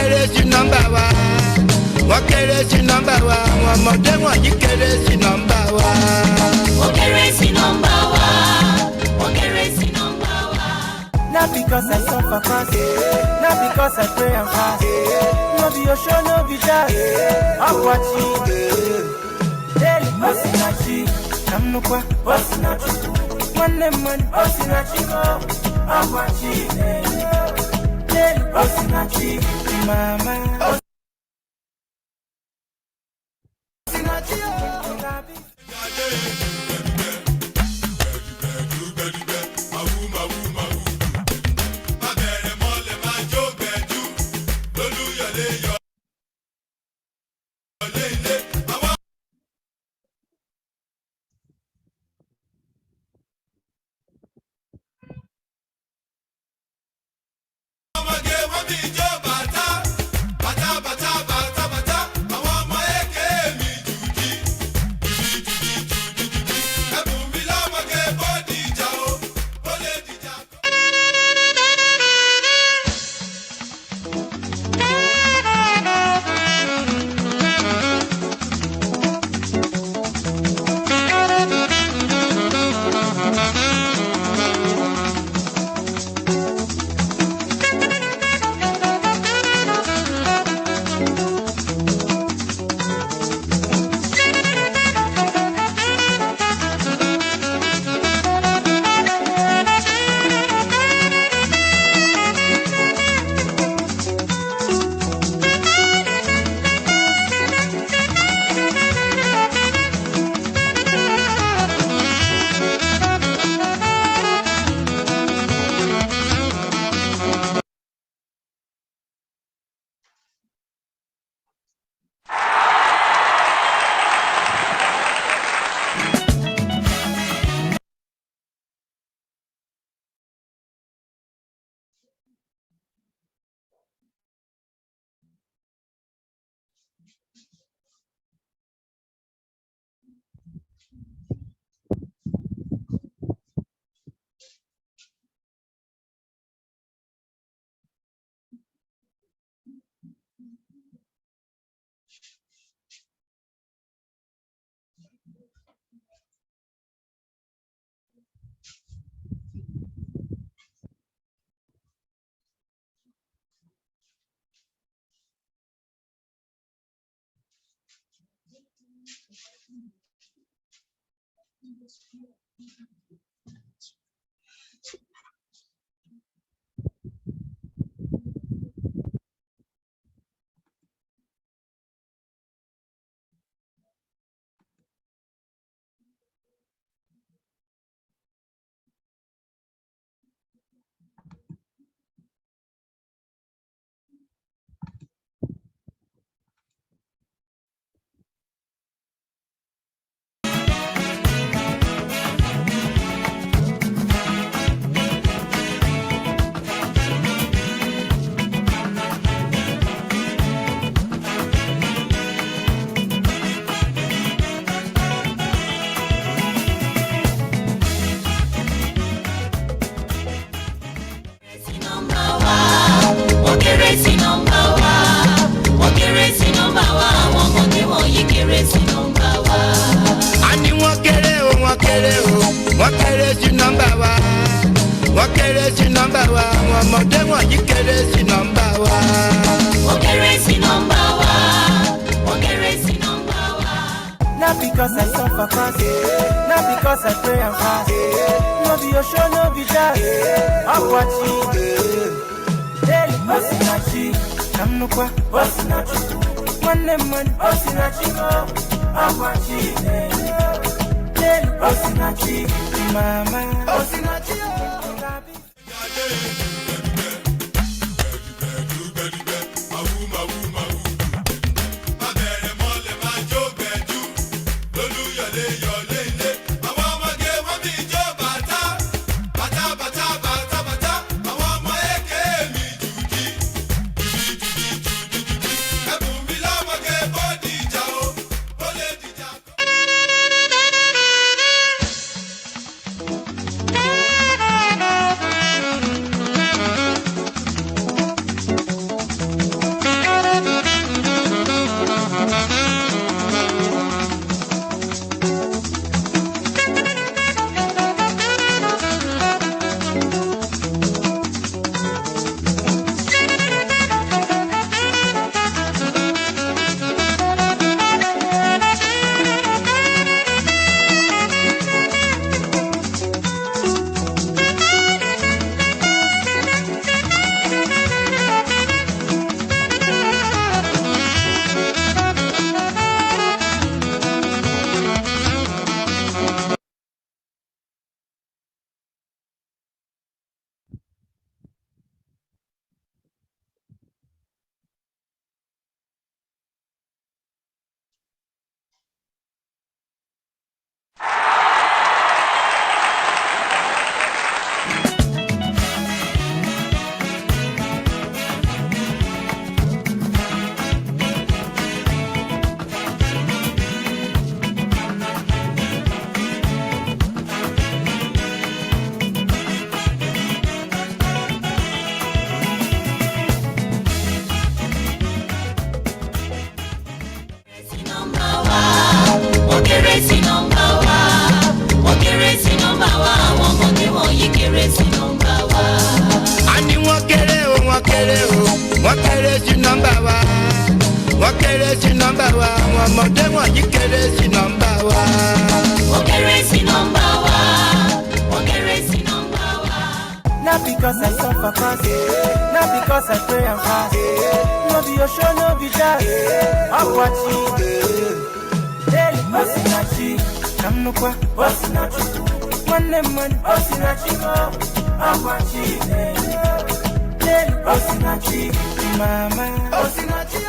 kéré sí number one. Wọ́n kéré sí number one. Àwọn ọmọdé wọ̀nyí kéré sí number one. Wọ́n kéré sí number one. Wọ́n kéré sí number one. Not because I suffer fast, not because I pray and fast. No be your show, no be jazz. I'm watching. Daily Osinachi, Namnukwa, Osinachi. One name money, Osinachi, I'm watching. Daily Osinachi, Mama. Osinachi, not because I suffer fast, not because I pray and fast. No be your show, no be jazz. I'm watching. Daily Osinachi, Namnukwa, Osinachi. One name money, Osinachi, I'm watching. Daily Osinachi, Mama, Osinachi, wọ́n kéré sí nọ́mbà wa, àwọn ọmọdé wọ̀nyí kéré sí nọ́mbà wa. Wọ́n kéré sí nọ́mbà wa. Wọ́n kéré sí nọ́mbà wa. Not because I suffer fast, not because I pray and fast. No be your show, no be jazz. I'm watching. Daily, Osinachi. I'm no kwa, Osinachi. One, Osinachi. I'm watching. Daily, Osinachi. Mama, Osinachi.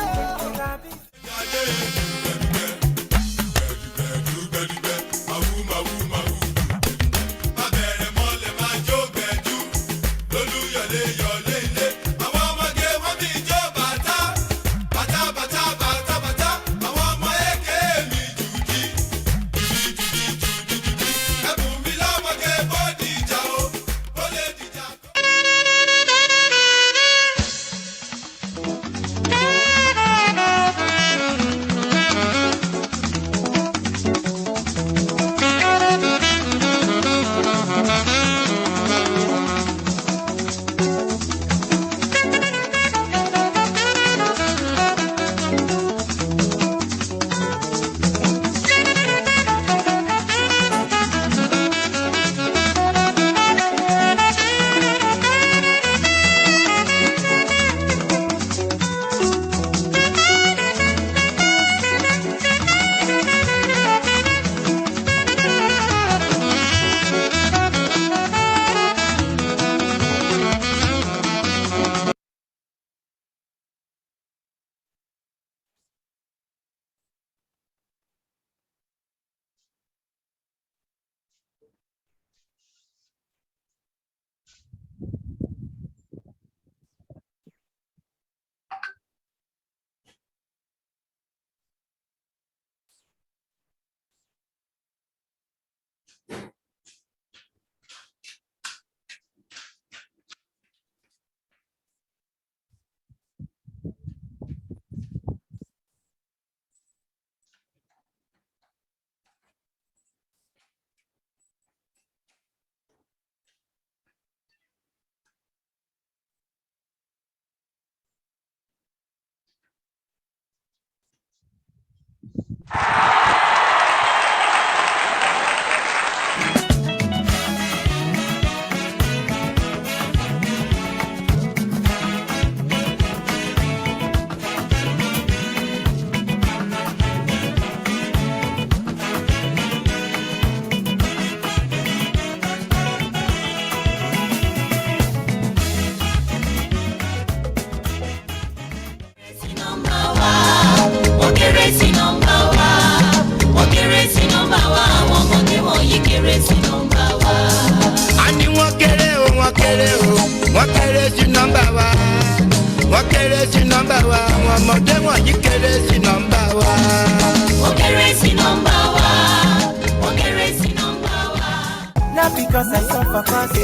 Not because I suffer fast,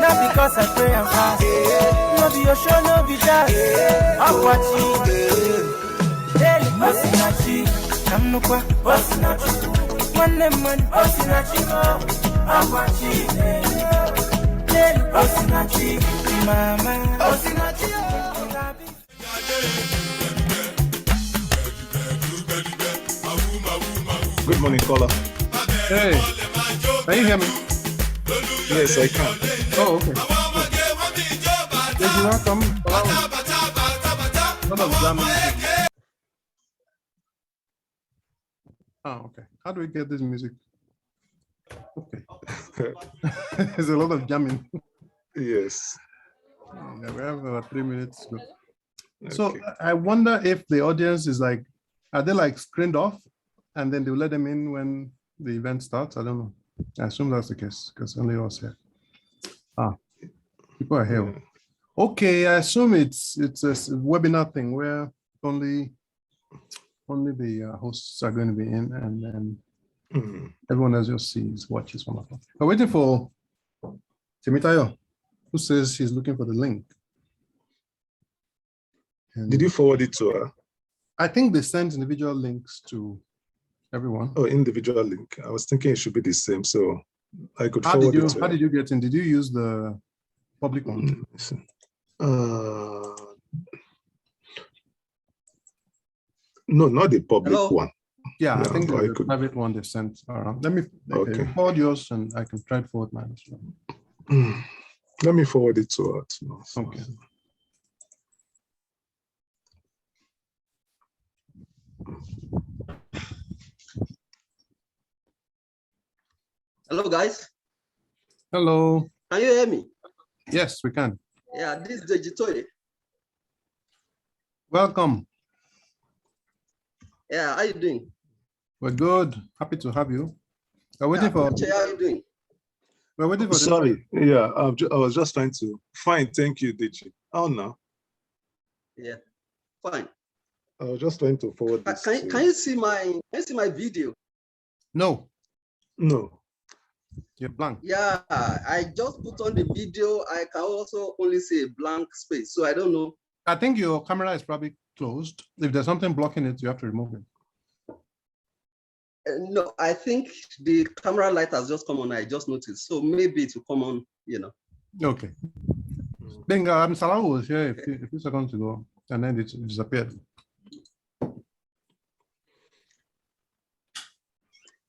not because I pray and fast. No be your show, no be jazz. I'm watching. Daily, Osinachi. I'm no kwa, Osinachi. One, Osinachi. I'm watching. Daily, Osinachi. Mama, Osinachi. Good morning, caller. Hey, can you hear me? Yes, I can. Oh, okay. Did you not come around? What of German? Oh, okay. How do we get this music? Okay. There's a lot of jamming. Yes. Yeah, we have about 3 minutes. Good. Okay. So I wonder if the audience is like, are they like screened off and then they'll let them in when the event starts? I don't know. I assume that's the case because only us here. People are here. Yeah. Okay, I assume it's a webinar thing where only the hosts are going to be in, and then everyone else just watches from afar. We're waiting for Temitayo, who says she's looking for the link. And Did you forward it to her? I think they sent individual links to everyone. Oh, individual link. I was thinking it should be the same, so I could forward it to her. How did you get in? Did you use the public one? No, not the public Hello? one. Yeah, I No, think I the could- private one they sent around. Let me Okay. forward yours and I can try to forward mine as well. Let me forward it to her. too. Okay. Hello, guys. Hello. Can you hear me? Yes, we can. Yeah, this is Dejitoye. Welcome. Yeah, how you doing? We're good. Happy to have you. We're waiting for. Uche, how you doing? We're waiting for. Sorry. Yeah, I was just trying to. Fine, thank you, Digi. Oh no. Yeah, fine. I was just trying to forward this. Can you see my video? No, No. you're blank. Yeah, I just put on the video. I can also only see a blank space, so I don't know. I think your camera is probably closed. If there's something blocking it, you have to remove it. No, I think the camera light has just come on. I just noticed, so maybe it will come on. Okay. Benga, Salah was here a few seconds ago, and then it disappeared.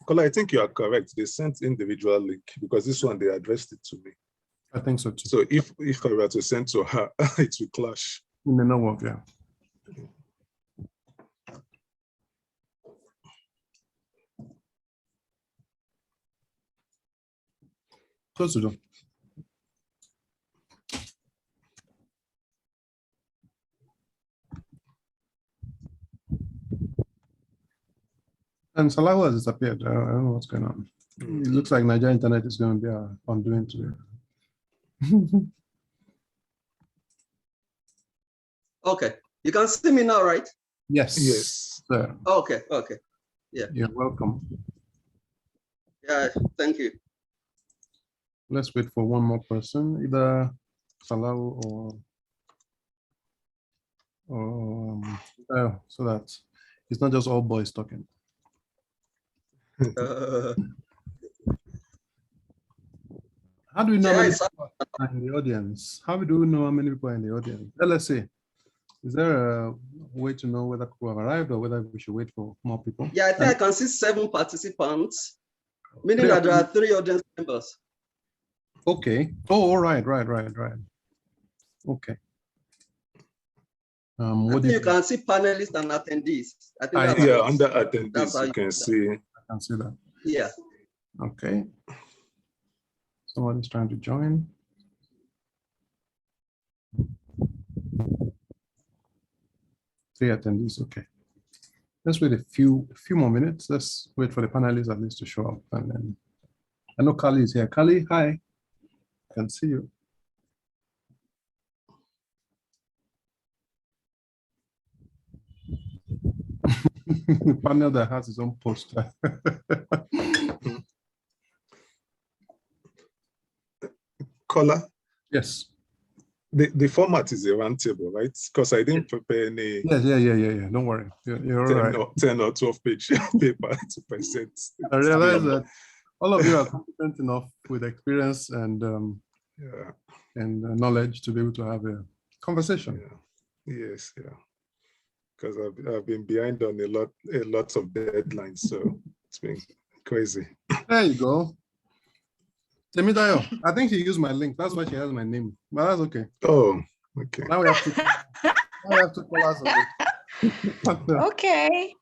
Kola, I think you are correct. They sent individual link because this one they addressed it to me. I think so too. So if I were to send to her, it will clash. It may not work, yeah. Close the door. And Salahu has disappeared. I don't know what's going on. It looks like Nigeria internet is going to be undoing today. Okay, you can see me now, right? Yes. Yes. Sir. Okay. Yeah. You're welcome. Yeah, thank you. Let's wait for one more person, either Salahu or so that it's not just all boys talking. How do we know how many people are in the audience? How do we know how many people are in the audience? LSA, is there a way to know whether people have arrived or whether we should wait for more people? Yeah, I think I can see 7 participants, meaning that there are 3 audience members. Okay. Oh, all right. Okay. I What think you can see panelists and attendees. I think that's Yeah, how under that's attendees, how you can see. I can see that. Yeah. Okay. Somebody's trying to join. Three attendees. Okay. Let's wait a few more minutes. Let's wait for the panelists at least to show up, and then I know Kali is here. Kali, hi. I can see you. Panel that has its own poster. Kola, Yes. the format is a round table, right? Because I didn't prepare any Yes. Yeah. Don't worry. You're all 10 right. or 10 or 12 page paper to present. I realize that all of you are competent enough with experience and Yeah. knowledge to be able to have a conversation. Yes, because I've been behind on a lot of deadlines, so it's been crazy. There you go. Temidayo, I think she used my link. That's why she has my name. But that's okay. Oh, okay. Now we have to call us. Okay.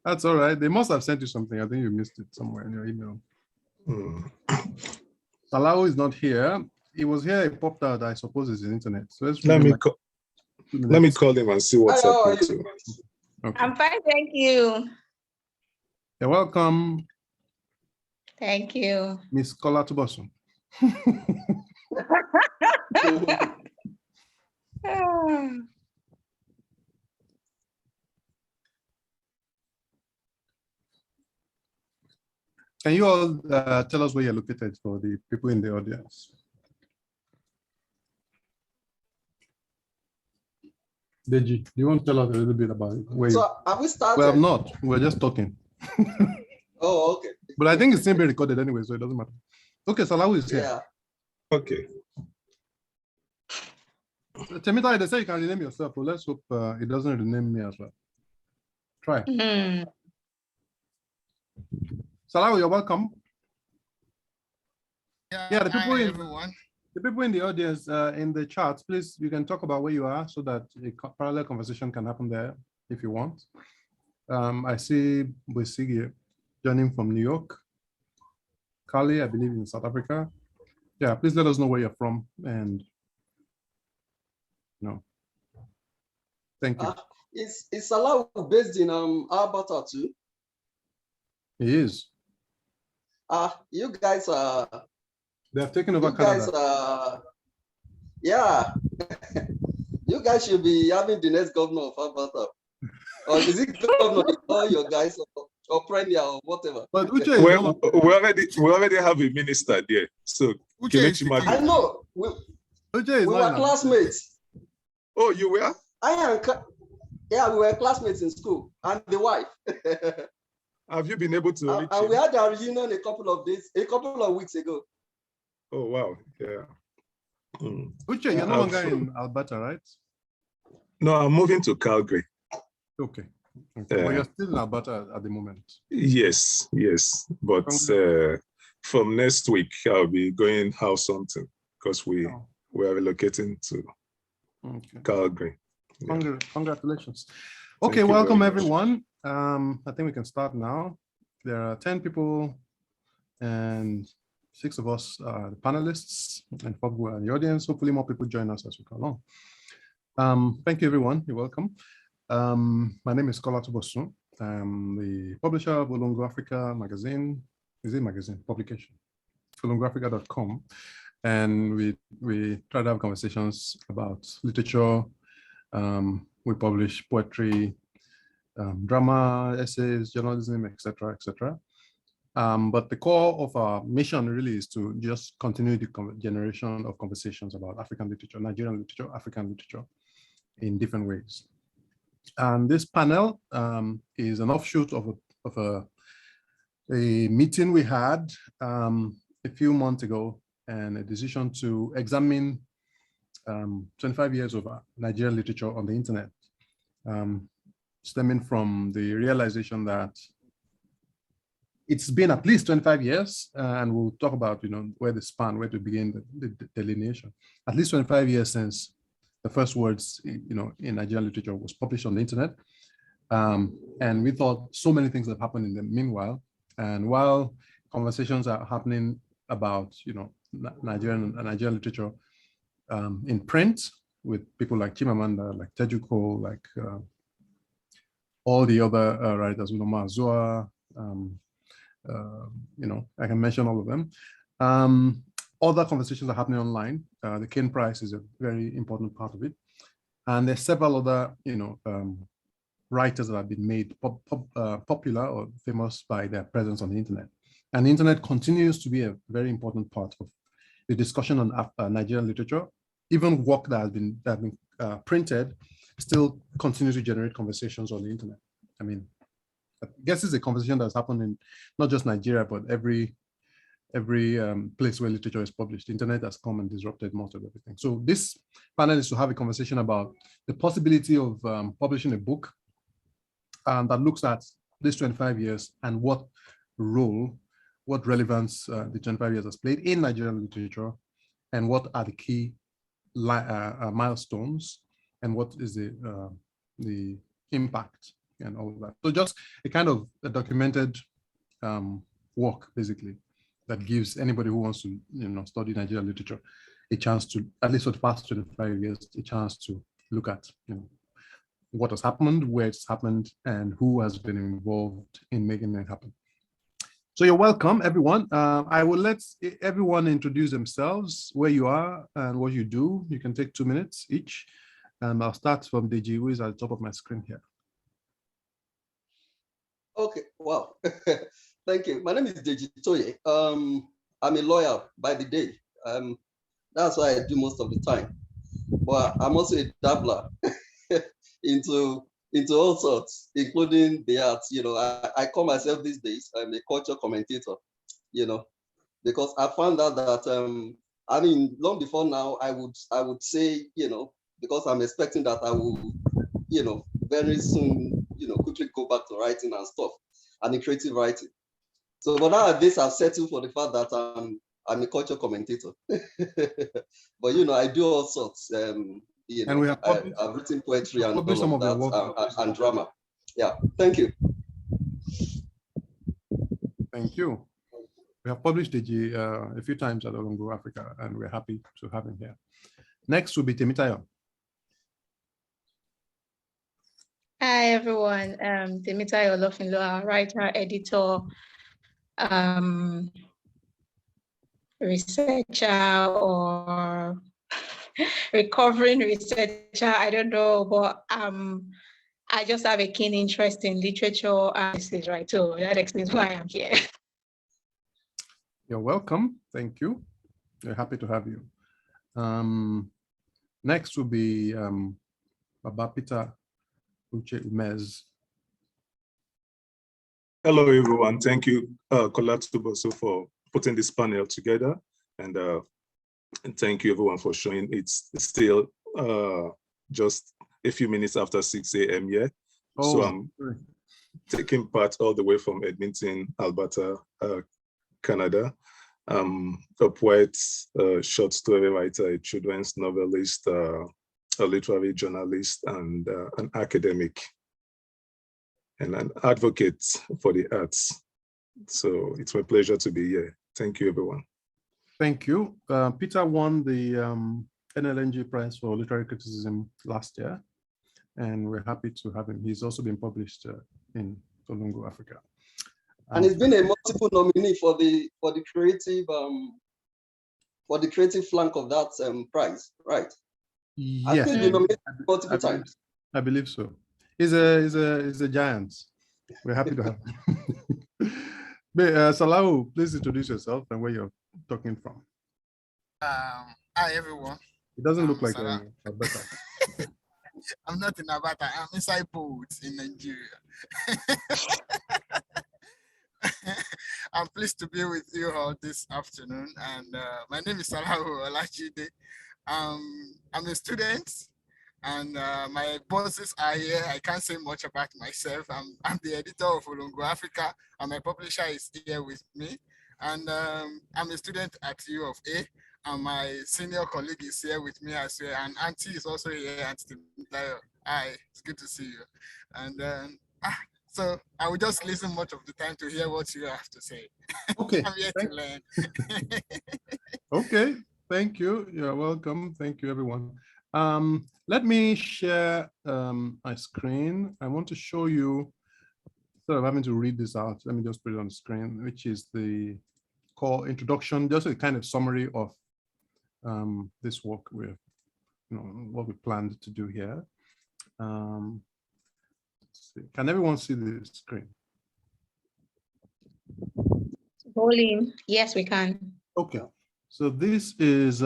That's all right. They must have sent you something. I think you missed it somewhere in your email. Salahu is not here. He was here. He popped out. I suppose it's the internet. So Let me call him and see what's happening to. Okay. I'm fine, thank you. You're welcome, Thank you. Miss Kola Tubosun. Can you all tell us where you're located for the people in the audience? Deji, do you want to tell us a little bit about it? Where So have we started? we have not. We're just talking. Oh, okay. But I think it's still being recorded anyway, so it doesn't matter. Okay, Salahu is here. Yeah. Okay. Temita, they say you can rename yourself. Well, let's hope it doesn't rename me as well. Try. Mm. Salawi, you're welcome. Yeah, the people hi, in everyone. the people in the audience, in the chat, please, you can talk about where you are so that a parallel conversation can happen there if you want. I see Bwesigi joining from New York. Kali, I believe in South Africa. Yeah, please let us know where you're from and thank you. Is Salah based in Alberta too? He is. You guys are. They have taken over You Canada. guys are. Yeah. You guys should be having the next governor of Alberta. Or is it governor or your guys or premier or whatever? But Uche is we already have a minister there. So I know. We were classmates. Oh, you were? Yeah, we were classmates in school, and the wife. Have you been able to reach and we had our reunion a couple of weeks ago. Oh wow, yeah. Uche, you're no longer in Alberta, right? No, I'm moving to Calgary. Okay. But you're still in Alberta at the moment. Yes. But from next week, I'll be going house hunting because we are relocating to Calgary. Yeah. Congratulations. Okay, welcome everyone. I think we can start now. There are 10 people and 6 of us are the panelists and 4 people are in the audience. Hopefully more people join us as we go along. Thank you everyone, you're welcome. My name is Kola Tubosu. I'm the publisher of Olongo Africa magazine. Is it magazine? Publication. olongoafrica.com. And we try to have conversations about literature. We publish poetry, drama, essays, journalism, etc., etc. But the core of our mission really is to just continue the generation of conversations about African literature, Nigerian literature, African literature in different ways. And this panel is an offshoot of a meeting we had a few months ago and a decision to examine 25 years of Nigerian literature on the internet, stemming from the realization that it's been at least 25 years, and we'll talk about where to begin the delineation. At least 25 years since the first words in Nigerian literature was published on the internet, and we thought so many things have happened in the meanwhile. And while conversations are happening about Nigerian literature in print with people like Chimamanda, like Tejuko, like all the other writers, Mazua, I can mention all of them. Other conversations are happening online. The Kane Prize is a very important part of it. And there's several other, writers that have been made popular or famous by their presence on the internet. And the internet continues to be a very important part of the discussion on Nigerian literature. Even work that has been printed still continues to generate conversations on the internet. I mean, I guess it's a conversation that's happened in not just Nigeria, but every place where literature is published. The internet has come and disrupted most of everything. So this panel is to have a conversation about the possibility of publishing a book that looks at this 25 years and what relevance the 25 years has played in Nigerian literature, and what are the key milestones, and what is the impact and all of that. So just a kind of a documented work, basically, that gives anybody who wants to study Nigerian literature a chance to, at least for the past 25 years, a chance to look at what has happened, where it's happened, and who has been involved in making it happen. So you're welcome, everyone. I will let everyone introduce themselves, where you are and what you do. You can take 2 minutes each. I'll start from Deji, who is at the top of my screen here. Okay, wow. Thank you. My name is Deji Toye. I'm a lawyer by the day. That's what I do most of the time. But I'm also a dabbler into all sorts, including the arts. I call myself these days, I'm a culture commentator, because I found out that, long before now, I would say, because I'm expecting that I will, very soon quickly go back to writing and stuff, and the creative writing. So, but nowadays I've settled for the fact that I'm a culture commentator. But I do all sorts. And we have I've written poetry and all some of of your that, work. and drama. Yeah, thank you. Thank you. We have published Deji a few times at Olongo Africa, and we're happy to have him here. Next will be Temitayo. Hi, everyone. Temitayo Olofinloa, writer, editor, researcher, or recovering researcher. I don't know, but I just have a keen interest in literature. This is right, so that explains why I'm here. You're welcome. Thank you. We're happy to have you. Next will be Baba Peter Uche Umez. Hello, everyone. Thank you, Kolatuboso, for putting this panel together. And thank you, everyone, for showing it's still just a few minutes after 6 a.m. here. Oh, so I'm taking part all the way from Edmonton, Alberta, Canada. A poet, short story writer, a children's novelist, a literary journalist, and an academic, and an advocate for the arts. So it's my pleasure to be here. Thank you, everyone. Thank you. Peter won the NLNG Prize for Literary Criticism last year, and we're happy to have him. He's also been published in Olongo Africa. And he's been a multiple nominee for the creative flank of that prize, right? Yes, I think he nominated multiple times. I believe so. He's a giant. We're happy to have him. Salahu, please introduce yourself and where you're talking from. Hi everyone. It doesn't look like Alberta. I'm not in Alberta. I'm inside boats in Nigeria. I'm pleased to be with you all this afternoon, and my name is Salahu Olajide. I'm a student, and my bosses are here. I can't say much about myself. I'm the editor of Olongo Africa, and my publisher is here with me. And I'm a student at U of A, and my senior colleague is here with me as well. And Auntie is also here. Auntie Temitayo. Hi, it's good to see you. And so I will just listen much of the time to hear what you have to say. Okay. I'm here to learn. Okay, thank you. You're welcome. Thank you, everyone. Let me share my screen. I want to show you, instead of having to read this out, let me just put it on the screen, which is the core introduction, just a kind of summary of this work with, what we planned to do here. Let's see. Can everyone see the screen? Pauline, yes, we can. Okay, so this is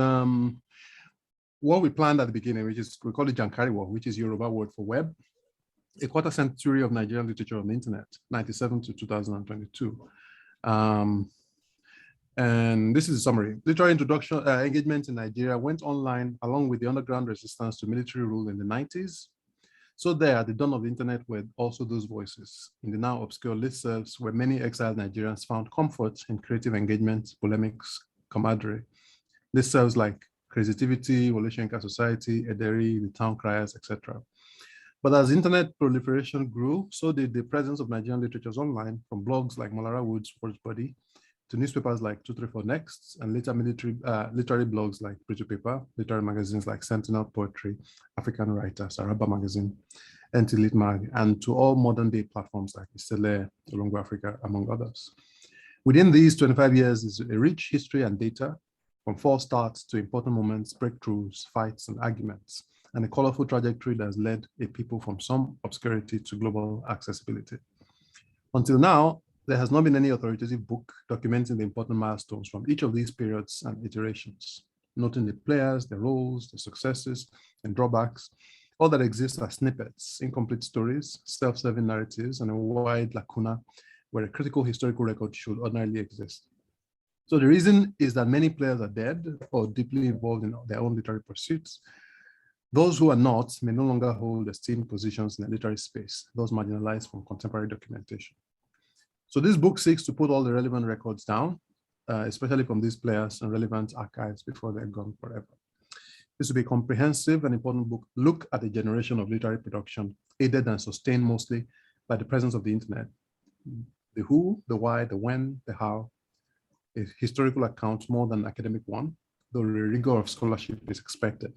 what we planned at the beginning, which is, we call it Jankariwo, which is Yoruba word for web, a quarter century of Nigerian literature on the internet, 97 to 2022. And this is a summary. Literary introduction engagement in Nigeria went online along with the underground resistance to military rule in the 90s. So there, at the dawn of the internet, were also those voices in the now obscure listservs where many exiled Nigerians found comfort in creative engagement, polemics, camaraderie. Listservs like Creativity, Wolishenka Society, Ederi, the Town Criers, etc. But as internet proliferation grew, so did the presence of Nigerian literatures online, from blogs like Malara Wood's Words Body to newspapers like 234 Next, and later literary blogs like Pretty Paper, literary magazines like Sentinel Poetry, African Writer, Saraba Magazine, NT Lit Mag, and to all modern day platforms like Isele, Olongo Africa, among others. Within these 25 years is a rich history and data, from false starts to important moments, breakthroughs, fights, and arguments, and a colorful trajectory that has led a people from some obscurity to global accessibility. Until now, there has not been any authoritative book documenting the important milestones from each of these periods and iterations, noting the players, their roles, their successes, and drawbacks. All that exists are snippets, incomplete stories, self-serving narratives, and a wide lacuna where a critical historical record should ordinarily exist. So the reason is that many players are dead or deeply involved in their own literary pursuits. Those who are not may no longer hold esteemed positions in the literary space, those marginalized from contemporary documentation. So this book seeks to put all the relevant records down, especially from these players and relevant archives before they're gone forever. This will be a comprehensive and important book, look at a generation of literary production, aided and sustained mostly by the presence of the internet. The who, the why, the when, the how, a historical account more than an academic one, though the rigor of scholarship is expected.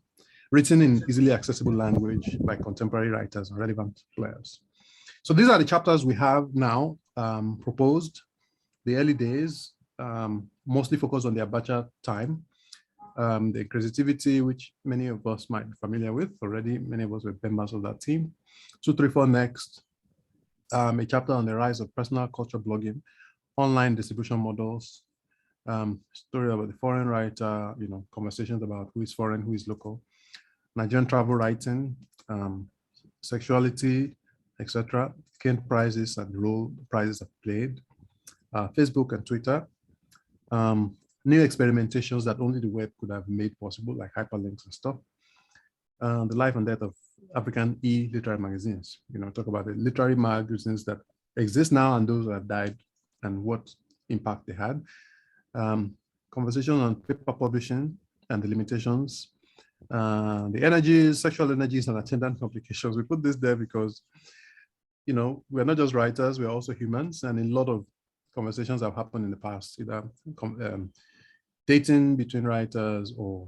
Written in easily accessible language by contemporary writers and relevant players. So these are the chapters we have now proposed. The early days, mostly focused on the Abacha time, the creativity, which many of us might be familiar with already. Many of us were members of that team. 2, 3, 4 next, a chapter on the rise of personal culture blogging, online distribution models, story about the foreign writer, conversations about who is foreign, who is local, Nigerian travel writing, sexuality, etc., Kent prizes and the role prizes have played, Facebook and Twitter, new experimentations that only the web could have made possible, like hyperlinks and stuff, the life and death of African literary magazines. Talk about the literary magazines that exist now and those that have died and what impact they had. Conversation on paper publishing and the limitations, the energies, sexual energies and attendant complications. We put this there because, we're not just writers, we're also humans, and a lot of conversations have happened in the past, either dating between writers or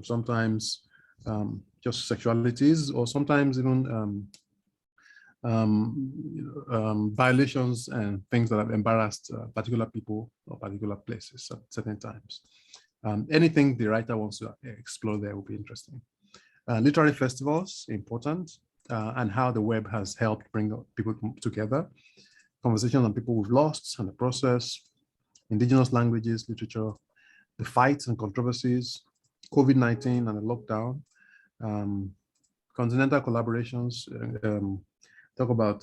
sometimes just sexualities, or sometimes even violations and things that have embarrassed particular people or particular places at certain times. Anything the writer wants to explore there will be interesting. Literary festivals, important, and how the web has helped bring people together. Conversations on people we've lost and the process, indigenous languages, literature, the fights and controversies, COVID-19 and the lockdown, continental collaborations, talk about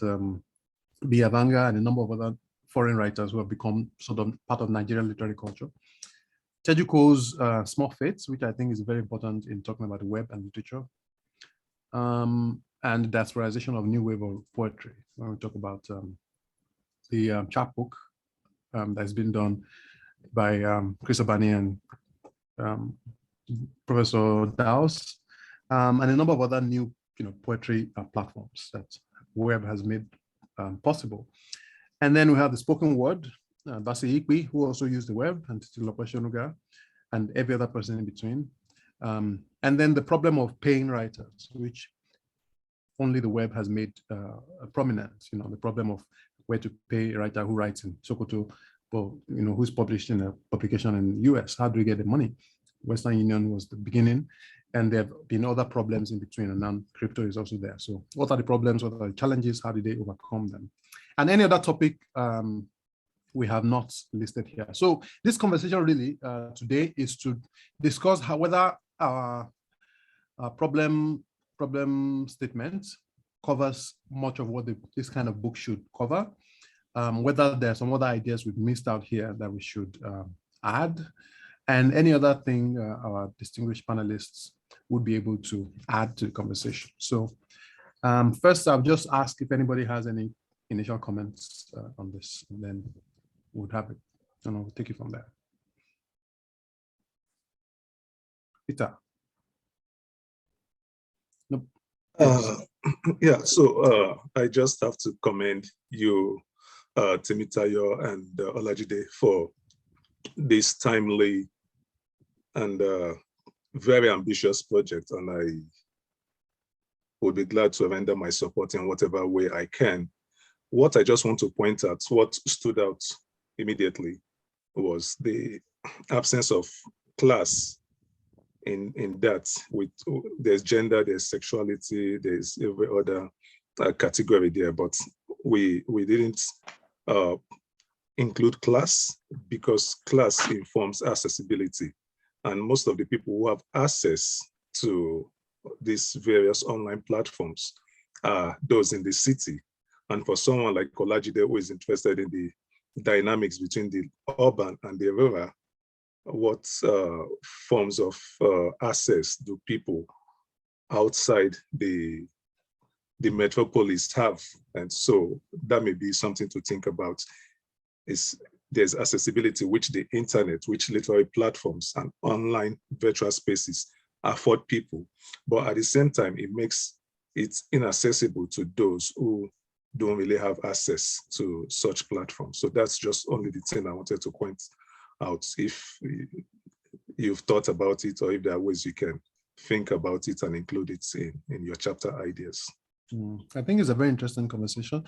Biavanga and a number of other foreign writers who have become sort of part of Nigerian literary culture. Tejuko's Small Fates, which I think is very important in talking about the web and literature, and the diasporization of new wave of poetry. When we talk about the chapbook that's been done by Chris Abani and Professor Daos, and a number of other new poetry platforms that web has made possible. And then we have the spoken word, Basi Ikwi, who also used the web, and Titilopa Shonuga, and every other person in between. And then the problem of paying writers, which only the web has made prominent, the problem of where to pay a writer who writes in Sokoto, but who's published in a publication in the US. How do we get the money? Western Union was the beginning, and there have been other problems in between, and now crypto is also there. So what are the problems? What are the challenges? How did they overcome them? And any other topic we have not listed here. So this conversation really today is to discuss whether our problem statement covers much of what this kind of book should cover, whether there are some other ideas we've missed out here that we should add, and any other thing our distinguished panelists would be able to add to the conversation. So first, I'll just ask if anybody has any initial comments on this, and then we'll have it, and I'll take it from there. Peter. Nope. Yeah, so I just have to commend you, Temitayo and Olajide, for this timely and very ambitious project, and I would be glad to render my support in whatever way I can. What I just want to point out, what stood out immediately, was the absence of class in that. There's gender, there's sexuality, there's every other category there, but we didn't include class, because class informs accessibility, and most of the people who have access to these various online platforms are those in the city. And for someone like Olajide, who is interested in the dynamics between the urban and the rural, what forms of access do people outside the metropolis have. And so that may be something to think about. There's accessibility, which the internet, which literary platforms and online virtual spaces afford people. But at the same time, it makes it inaccessible to those who don't really have access to such platforms. So that's just only the thing I wanted to point out. If you've thought about it, or if there are ways you can think about it and include it in your chapter ideas. I think it's a very interesting conversation,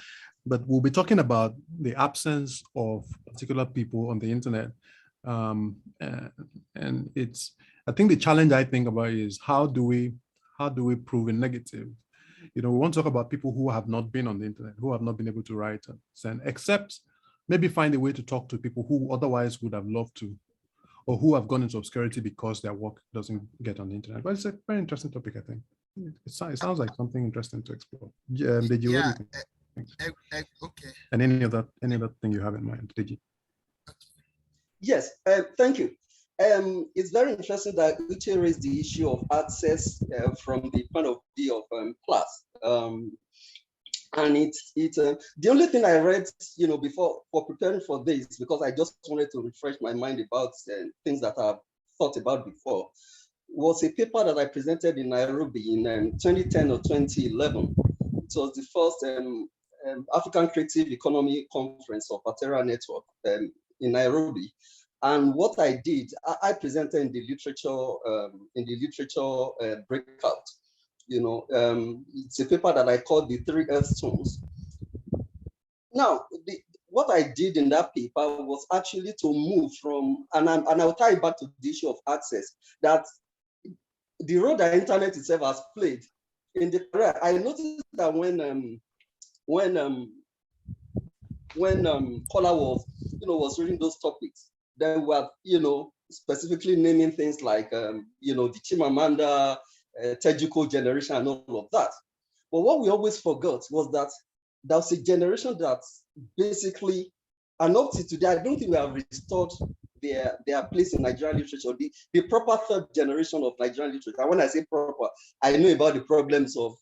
but we'll be talking about the absence of particular people on the internet. And I think the challenge I think about is how do we prove a negative? We want to talk about people who have not been on the internet, who have not been able to write and send, except maybe find a way to talk to people who otherwise would have loved to, or who have gone into obscurity because their work doesn't get on the internet. But it's a very interesting topic, I think. It sounds like something interesting to explore. Deji, Yeah. what do you think? Okay. And any other thing you have in mind, Deji? Yes, thank you. It's very interesting that Uche raised the issue of access from the point of view of class. And it's the only thing I read, before for preparing for this, because I just wanted to refresh my mind about things that I've thought about before, was a paper that I presented in Nairobi in 2010 or 2011. It was the first African Creative Economy Conference of Patera Network in Nairobi. And what I did, I presented in the literature breakout. It's a paper that I called the 3 Earth Stones. Now, what I did in that paper was actually to move from, and I'll tie it back to the issue of access, that the role that internet itself has played in the career. I noticed that when Kola was reading those topics, they were specifically naming things like the Chimamanda, Tejuko generation and all of that. But what we always forgot was that there was a generation that basically, and up to today, I don't think we have restored their place in Nigerian literature, the proper 3rd generation of Nigerian literature. And when I say proper, I know about the problems of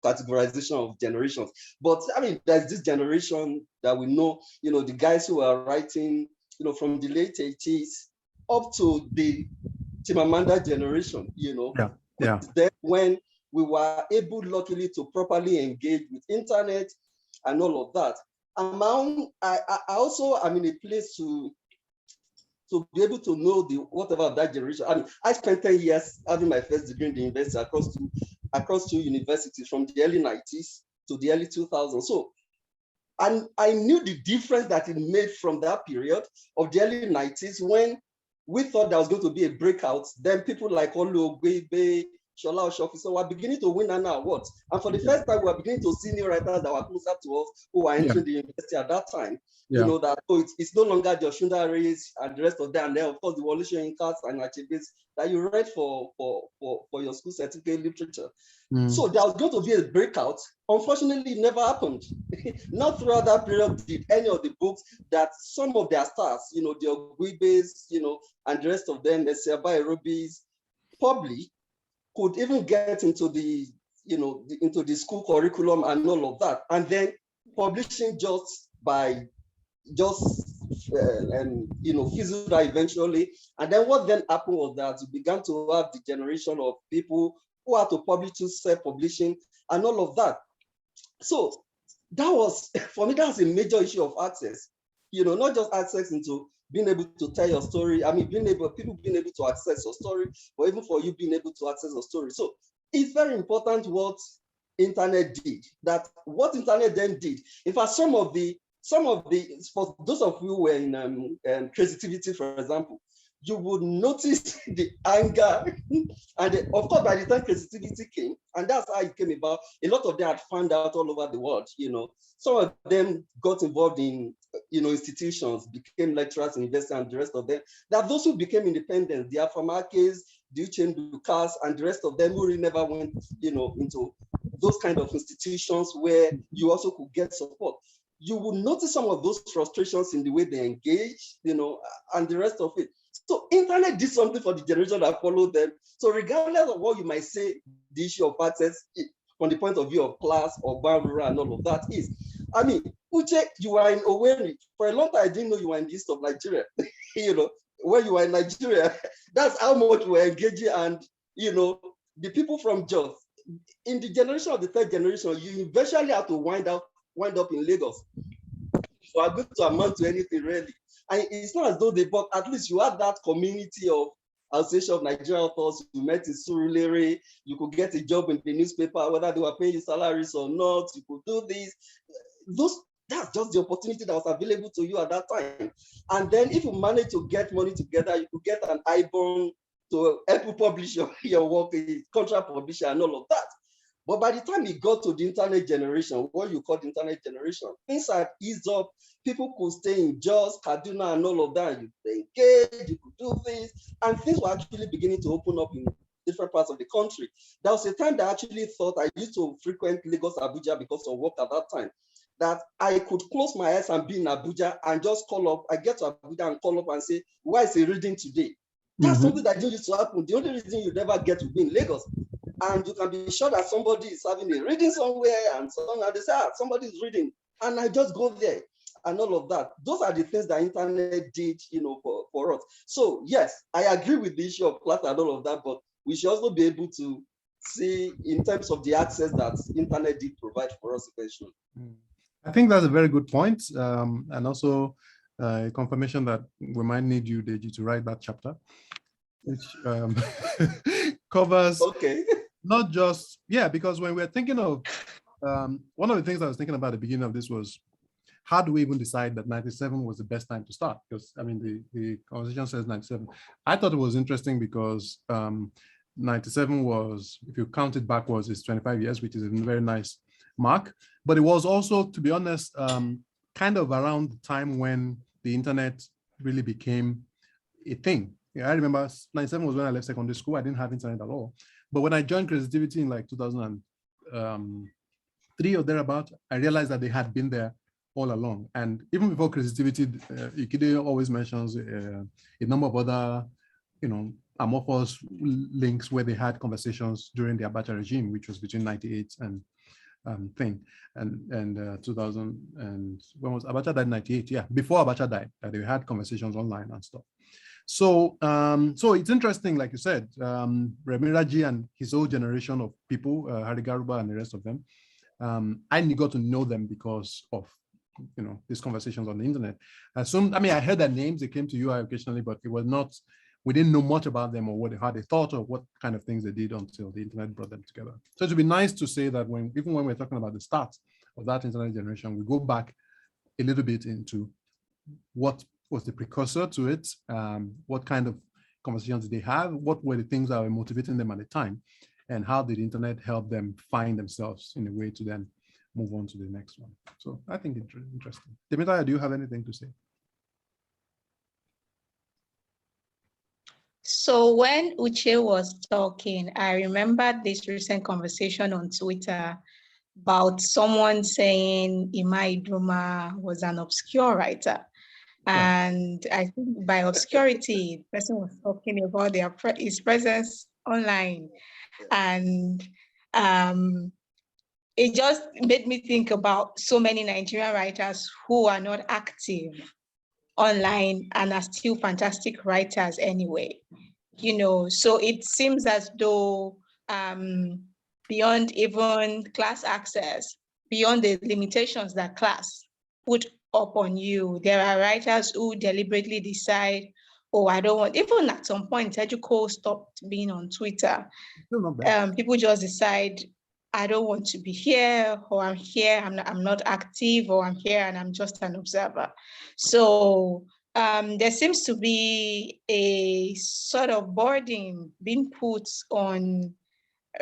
categorization of generations. But I mean, there's this generation that we know, the guys who are writing, from the late 80s up to the Chimamanda generation, Yeah. Then when we were able, luckily, to properly engage with internet and all of that. And I also am in a place to be able to know whatever of that generation. I mean, I spent 10 years having my first degree in the university across two universities from the early 90s to the early 2000s. So, and I knew the difference that it made from that period of the early 90s when we thought there was going to be a breakout. Then people like Olu Ogwebe, Shola Oshofiso were beginning to win an award. And for the first time, we were beginning to see new writers that were closer to us who were entering the university at that time. Yeah. That it's no longer the Oshunda Rays and the rest of them. And then, of course, the Wole Soyinkas and Achebes that you read for your school certificate literature. So there was going to be a breakout. Unfortunately, it never happened. Not throughout that period did any of the books that some of their stars, the Ogwebes, and the rest of them, the Seba Erobis, probably could even get into the, into the school curriculum and all of that. And then publishing fizzled out eventually. And then what then happened was that we began to have the generation of people who had to publish to self-publishing and all of that. So that was, for me, that's a major issue of access. Not just access into being able to tell your story. I mean, people being able to access your story, but even for you being able to access your story. So it's very important what internet did. That what internet then did. In fact, some of the for those of you who were in creativity, for example, you would notice the anger, and of course, by the time creativity came, and that's how it came about. A lot of them had found out all over the world. Some of them got involved in institutions, became lecturers in university, and the rest of them. That those who became independent, the Afamakes, the Uche Ndukas, and the rest of them who really never went, into those kind of institutions where you also could get support. You will notice some of those frustrations in the way they engage, and the rest of it. So internet did something for the generation that followed them. So regardless of what you might say, the issue of access from the point of view of class or boundary and all of that is, I mean, Uche, you are in Owerri. For a long time, I didn't know you were in the east of Nigeria. You know, when you were in Nigeria, that's how much we're engaging. And, you know, the people from Jos, in the generation of the third generation, you eventually have to wind up in Lagos. So are going to amount to anything really. And it's not as though they, but at least you had that community of Association of Nigerian Authors. You met in Surulere, you could get a job in the newspaper, whether they were paying you salaries or not, you could do this. That's just the opportunity that was available to you at that time. And then if you manage to get money together, you could get an iBond to help you publish your work, a contract publisher and all of that. But by the time it got to the internet generation, what you call the internet generation, things had eased up. People could stay in Jos, Kaduna, and all of that. You could engage, you could do things, and things were actually beginning to open up in different parts of the country. There was a time that I actually thought, I used to frequent Lagos, Abuja because of work at that time, that I could close my eyes and be in Abuja and just call up. I get to Abuja and call up and say, why is he reading today? That's something that didn't used to happen. The only reason you never get to be in Lagos. And you can be sure that somebody is having a reading somewhere and they say, somebody is reading. And I just go there and all of that. Those are the things that internet did, you know, for us. So yes, I agree with the issue of class and all of that, but we should also be able to see in terms of the access that internet did provide for us eventually. I think that's a very good point. And also a confirmation that we might need you, Deji, to write that chapter, which covers not just, because when we're thinking of, one of the things I was thinking about at the beginning of this was, how do we even decide that 97 was the best time to start? Because I mean, the conversation says 97. I thought it was interesting because 97 was, if you count it backwards, it's 25 years, which is a very nice mark. But it was also, to be honest, kind of around the time when the internet really became a thing. Yeah, I remember 97 was when I left secondary school. I didn't have internet at all. But when I joined Creativity in like 2003 or thereabout, I realized that they had been there all along. And even before Creativity, Ikide always mentions a number of other, you know, amorphous links where they had conversations during the Abacha regime, which was between 98 and 2000, and when was Abacha died? 98, yeah, before Abacha died, that they had conversations online and stuff. So so it's interesting, like you said, Remiraji and his whole generation of people, Hari Garuba and the rest of them, I got to know them because of, you know, these conversations on the internet. I heard their names, they came to you occasionally, but it was not, we didn't know much about them or how they thought or what kind of things they did until the internet brought them together. So it would be nice to say that even when we're talking about the start of that internet generation, we go back a little bit into what was the precursor to it, what kind of conversations did they have, what were the things that were motivating them at the time, and how did the internet help them find themselves in a way to then move on to the next one. So I think it's interesting. Demetria, do you have anything to say? So when Uche was talking, I remember this recent conversation on Twitter about someone saying Ima Iduma was an obscure writer. And I think by obscurity, the person was talking about his presence online. And it just made me think about so many Nigerian writers who are not active online and are still fantastic writers anyway. You know, so it seems as though beyond even class access, beyond the limitations that class put up on you, there are writers who deliberately decide, oh, I don't want, even at some point, Educo stopped being on Twitter. People just decide, I don't want to be here, or I'm here, I'm not active, or I'm here and I'm just an observer. So there seems to be a sort of burden being put on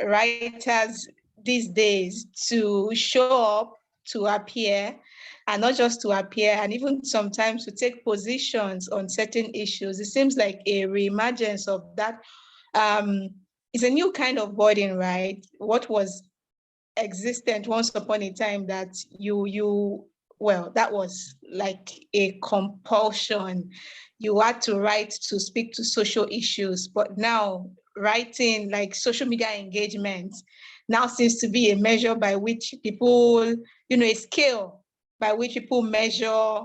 writers these days to show up, to appear, and not just to appear, and even sometimes to take positions on certain issues. It seems like a reemergence of that. It's a new kind of burden, right? What was existent once upon a time that you well, that was like a compulsion. You had to write to speak to social issues, but now writing, like social media engagement, now seems to be a measure by which people, a scale by which people measure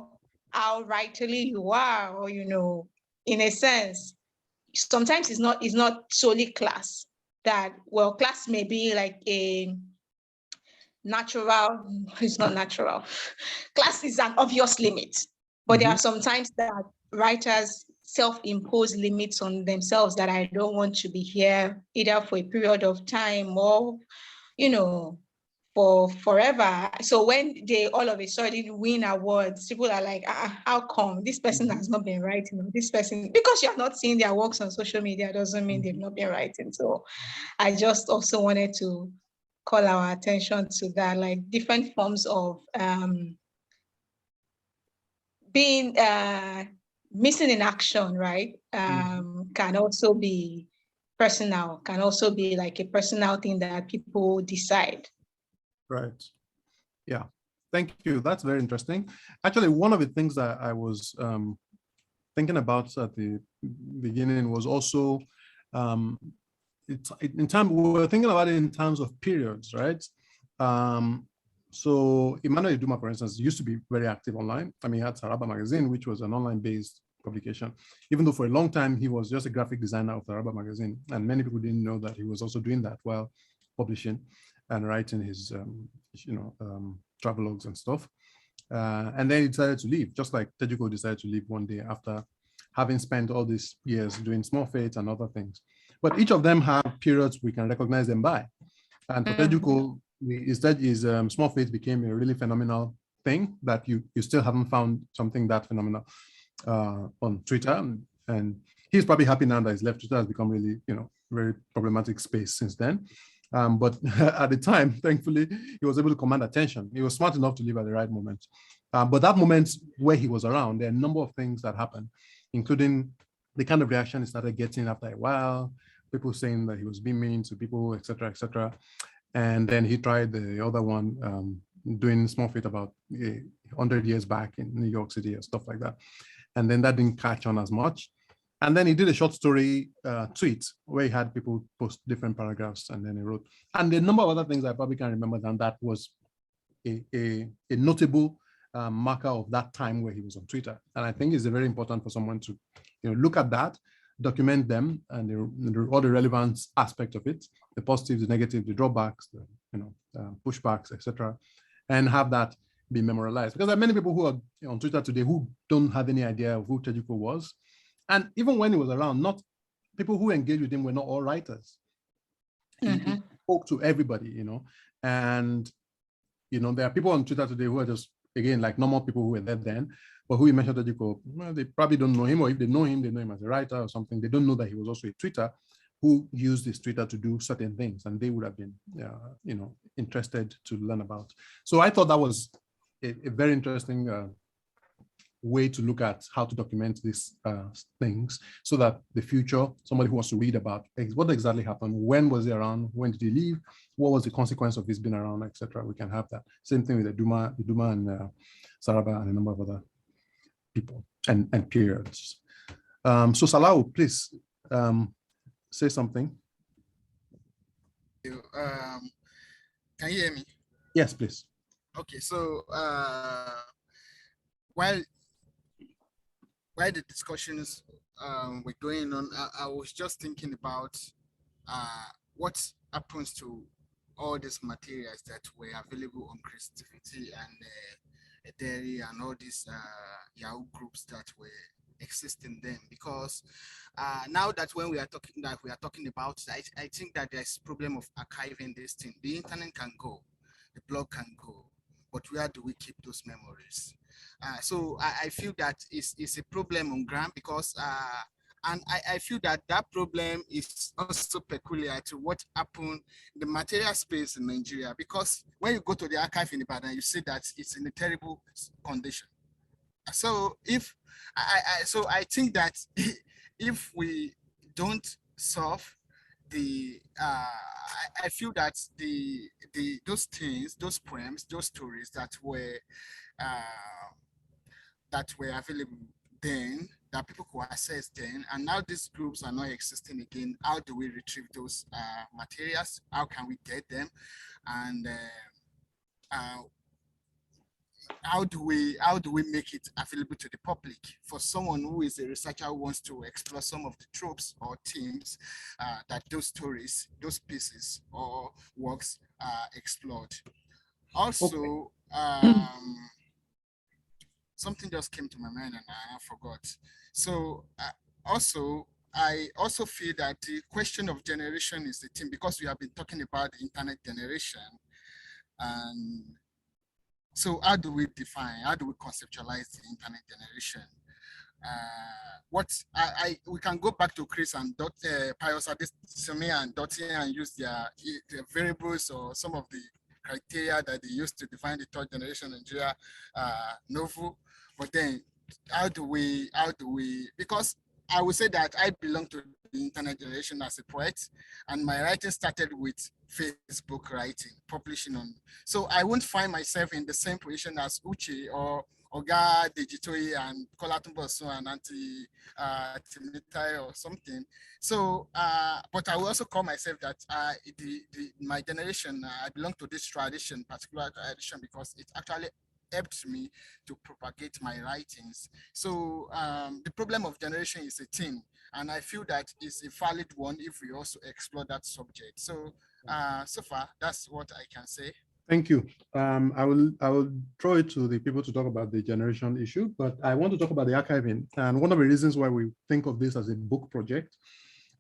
how rightly you are, or, in a sense, sometimes it's not solely class. That, well, class may be like a natural, it's not natural. Class is an obvious limit, but there are sometimes that writers self-impose limits on themselves, that I don't want to be here either for a period of time or, for forever. So when they all of a sudden win awards, people are like, how come this person has not been writing? Or this person, because you have not seen their works on social media doesn't mean they've not been writing. So I just also wanted to call our attention to that, like different forms of being missing in action, right? Can also be personal, can also be like a personal thing that people decide. Right. Yeah. Thank you. That's very interesting. Actually, one of the things that I was thinking about at the beginning was also in time, we were thinking about it in terms of periods, right? So Emmanuel Iduma, for instance, used to be very active online. I mean, he had Saraba Magazine, which was an online-based publication, even though for a long time he was just a graphic designer of Saraba Magazine, and many people didn't know that he was also doing that while publishing and writing his, travelogues and stuff. And then he decided to leave, just like Tejuko decided to leave one day after having spent all these years doing small fates and other things. But each of them have periods we can recognize them by. And for Tejuko, instead his small fates became a really phenomenal thing that you still haven't found something that phenomenal on Twitter. And he's probably happy now that he's left. Twitter has become really, very problematic space since then. But at the time, thankfully, he was able to command attention. He was smart enough to leave at the right moment. But that moment where he was around, there are a number of things that happened, including the kind of reaction he started getting after a while, people saying that he was being mean to people, et cetera, et cetera. And then he tried the other one, doing small fate about 100 years back in New York City and stuff like that. And then that didn't catch on as much. And then he did a short story tweet where he had people post different paragraphs, and then he wrote. And a number of other things I probably can't remember than that was a notable marker of that time where he was on Twitter. And I think it's very important for someone to look at that, document them, and all the relevant aspects of it, the positives, the negatives, the drawbacks, the pushbacks, etc., and have that be memorialized. Because there are many people who are on Twitter today who don't have any idea of who Tejuko was. And even when he was around, not people who engaged with him were not all writers. He spoke to everybody, and there are people on Twitter today who are just, again, like normal people who were there then, but who he mentioned Tejuko, well, they probably don't know him, or if they know him as a writer or something. They don't know that he was also a tweeter who used his Twitter to do certain things, and they would have been, interested to learn about. So I thought that was a very interesting way to look at how to document these things, so that the future, somebody who wants to read about what exactly happened, when was he around, when did he leave, what was the consequence of his being around, etc. We can have that. Same thing with Iduma and Saraba and a number of other people and periods. So Salahu, please say something. Can you hear me? Yes, please. Okay, so while the discussions were going on, I was just thinking about what happens to all these materials that were available on Creativity and Dairy and all these Yahoo groups that were existing then. Because now that when we are talking about, I think that there's a problem of archiving this thing. The internet can go, the blog can go, but where do we keep those memories? So I feel that it's a problem on ground, because and I feel that problem is also peculiar to what happened in the material space in Nigeria, because when you go to the archive in Ibadan, you see that it's in a terrible condition. So I think that if we don't solve the I feel that those things, those poems, those stories that were that were available then, that people could access then, and now these groups are not existing again. How do we retrieve those materials? How can we get them? And how do we make it available to the public for someone who is a researcher who wants to explore some of the tropes or themes that those stories, those pieces or works explored? Also, something just came to my mind and I forgot. So also, I also feel that the question of generation is the thing, because we have been talking about the internet generation. And so how do we conceptualize the internet generation? We can go back to Chris and Pius Adesime and Dottie and use their variables or some of the criteria that they used to define the third generation Nigeria novel. But then how do we, because I would say that I belong to the internet generation as a poet, and my writing started with Facebook writing, publishing on. So I won't find myself in the same position as Uche or Oga Dejitoye and Kolatumboso and Auntie Timitai or something. So, but I will also call myself that my generation, I belong to this tradition, particular tradition, because it actually helped me to propagate my writings. So the problem of generation is a thing, and I feel that it's a valid one if we also explore that subject. So so far, that's what I can say. Thank you. I will throw it to the people to talk about the generation issue, but I want to talk about the archiving. And one of the reasons why we think of this as a book project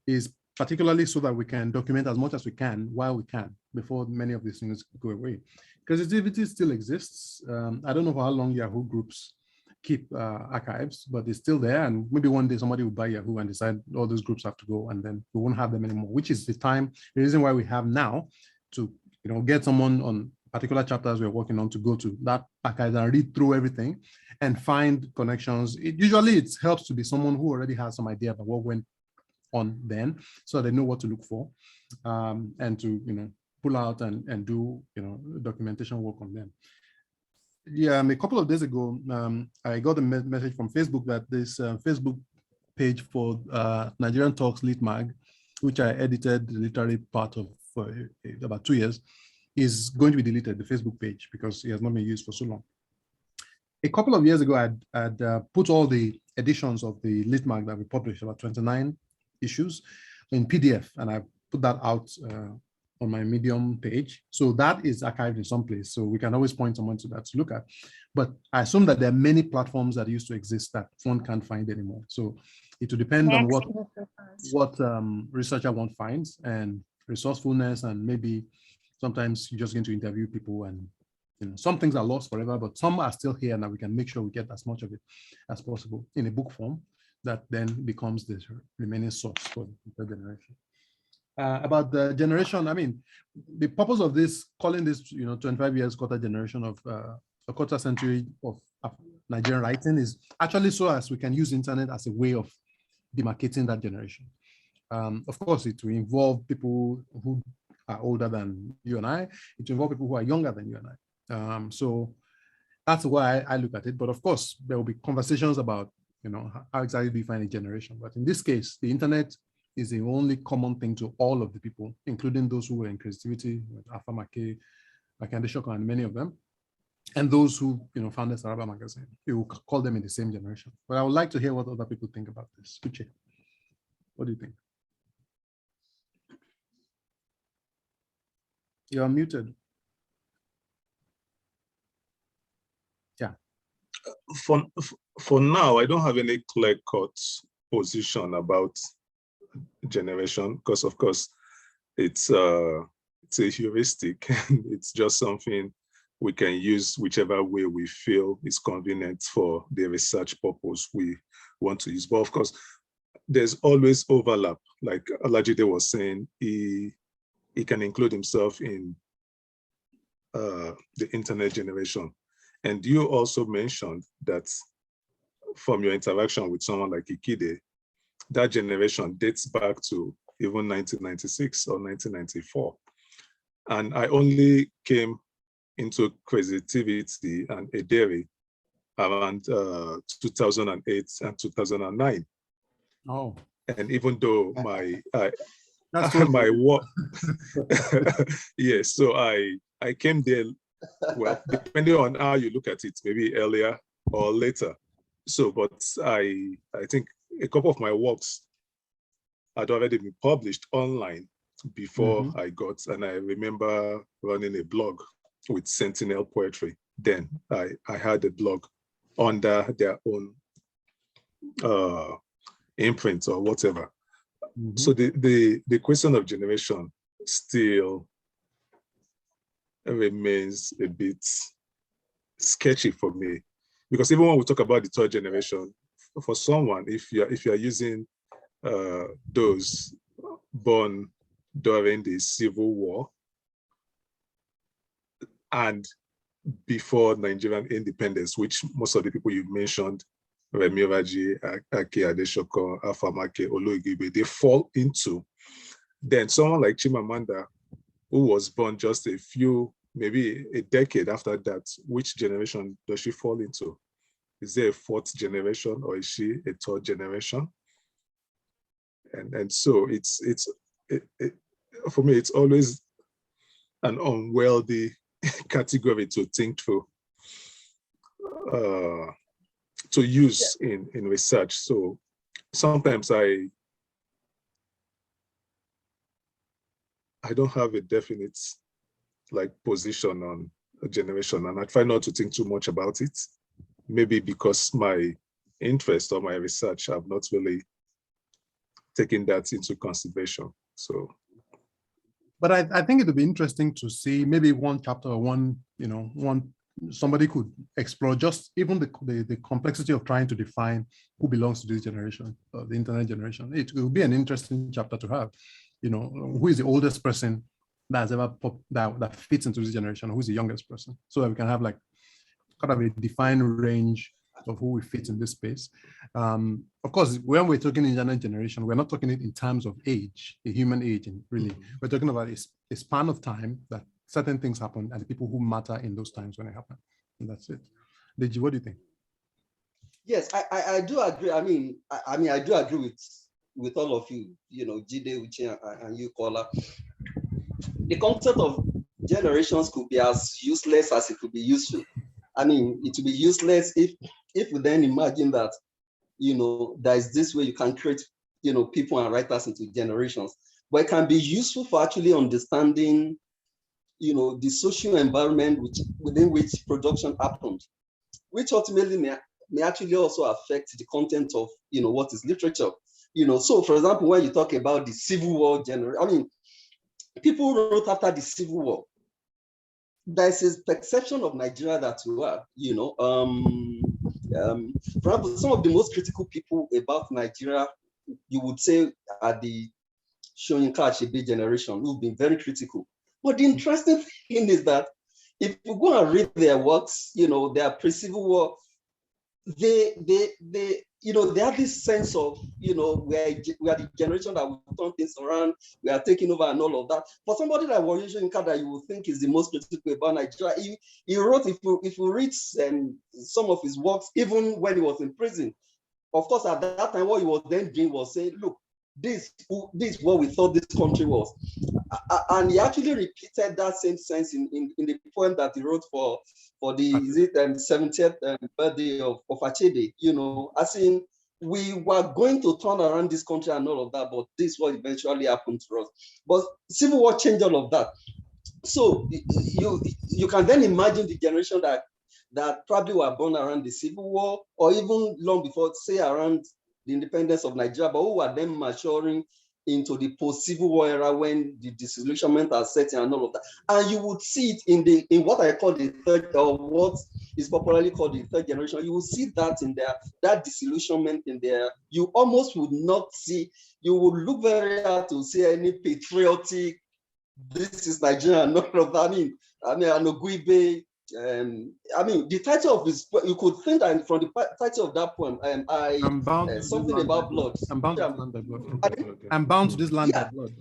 is particularly so that we can document as much as we can while we can before many of these things go away. Creativity still exists. I don't know for how long Yahoo groups keep archives, but it's still there. And maybe one day somebody will buy Yahoo and decide all those groups have to go, and then we won't have them anymore, which is the reason why we have now to get someone on particular chapters we're working on to go to that archive and read through everything and find connections. Usually it helps to be someone who already has some idea about what went on then, so they know what to look for, and to pull out and do documentation work on them. Yeah, a couple of days ago, I got a message from Facebook that this Facebook page for Nigerian Talks Lit Mag, which I edited the literary part of for about 2 years, is going to be deleted, the Facebook page, because it has not been used for so long. A couple of years ago, I'd put all the editions of the Lit Mag that we published, about 29 issues, in PDF, and I put that out on my Medium page. So that is archived in some place, so we can always point someone to that to look at. But I assume that there are many platforms that used to exist that one can't find anymore. So it will depend on what researcher one finds, and resourcefulness, and maybe sometimes you're just going to interview people, and some things are lost forever, but some are still here, and that we can make sure we get as much of it as possible in a book form that then becomes the remaining source for the generation. About the generation, I mean, the purpose of this, calling this 25 years quarter generation of a quarter century of Nigerian writing, is actually so as we can use internet as a way of demarcating that generation. Of course, it will involve people who are older than you and I. It will involve people who are younger than you and I. So that's why I look at it. But of course, there will be conversations about how exactly do you find a generation. But in this case, the internet is the only common thing to all of the people, including those who were in creativity, Alpha Make, Makande Shoko, and many of them, and those who founded Saraba magazine. We will call them in the same generation. But I would like to hear what other people think about this. Uche, what do you think? You're muted. Yeah. For now, I don't have any clear-cut position about generation, because of course it's a heuristic. It's just something we can use whichever way we feel is convenient for the research purpose we want to use. But of course, there's always overlap. Like Olajide was saying, he can include himself in the internet generation. And you also mentioned that from your interaction with someone like Ikide, that generation dates back to even 1996 or 1994. And I only came into creativity and edere around 2008 and 2009. Oh. And even though my my work, yes, so I came there, well, depending on how you look at it, maybe earlier or later. So, but I think a couple of my works had already been published online before I got, and I remember running a blog with Sentinel Poetry. Then I had a blog under their own imprint or whatever. So the question of generation still remains a bit sketchy for me, because even when we talk about the third generation, for someone, if you're using those born during the Civil War and before Nigerian independence, which most of the people you mentioned, Remi Raji, Ake Adeshoko, Afamake, Oloigibe, they fall into. Then someone like Chimamanda, who was born just a few, maybe a decade after that, which generation does she fall into? Is there a fourth generation, or is she a third generation? And so it's for me, it's always an unwieldy category to think through, to use in research. So sometimes I don't have a definite position on a generation, and I try not to think too much about it. Maybe because my interest or my research have not really taken that into consideration. So, but I think it would be interesting to see maybe one chapter or somebody could explore just even the complexity of trying to define who belongs to this generation, the internet generation. It will be an interesting chapter to have. Who is the oldest person that has ever that fits into this generation? Who's the youngest person? So that we can have kind of a defined range of who we fit in this space. Of course, when we're talking internet generation, we're not talking it in terms of age, a human age, and really, we're talking about a span of time that certain things happen and the people who matter in those times when it happen. And that's it. Deji, what do you think? Yes, I do agree. I mean, I do agree with all of you, Jide, Uche, and you, Kola. The concept of generations could be as useless as it could be useful. I mean, it would be useless if we then imagine that, there is this way you can create, people and writers into generations. But it can be useful for actually understanding, the social environment within which production happened, which ultimately may actually also affect the content of, what is literature. So for example, when you talk about the Civil War generation, I mean, people wrote after the Civil War. There's a perception of Nigeria that we are, for example, some of the most critical people about Nigeria, you would say, are the Soyinka Achebe generation, who've been very critical. But the interesting thing is that if you go and read their works, their pre-Civil War, they have this sense of, we are the generation that will turn things around, we are taking over and all of that. For somebody like Warren Soyinka that you would think is the most critical about Nigeria, he wrote, if you read some of his works, even when he was in prison, of course, at that time, what he was then doing was saying, look, this is what we thought this country was. And he actually repeated that same sense in the poem that he wrote for the 70th birthday of Achebe, as in, we were going to turn around this country and all of that, but this is what eventually happened to us. But Civil War changed all of that. So you can then imagine the generation that probably were born around the Civil War, or even long before, say around the independence of Nigeria, but who were then maturing into the post-Civil War era when the disillusionment are setting and all of that. And you would see it in what I call the third, or what is popularly called the third generation. You will see that in there, that disillusionment in there. You almost would not see, you would look very hard to see any patriotic, this is Nigeria, and all of that. I mean, Anoguibe, the title of this, you could think that from the title of that poem, I'm bound something about blood. I'm bound to this land by blood. I'm bound to this land by blood.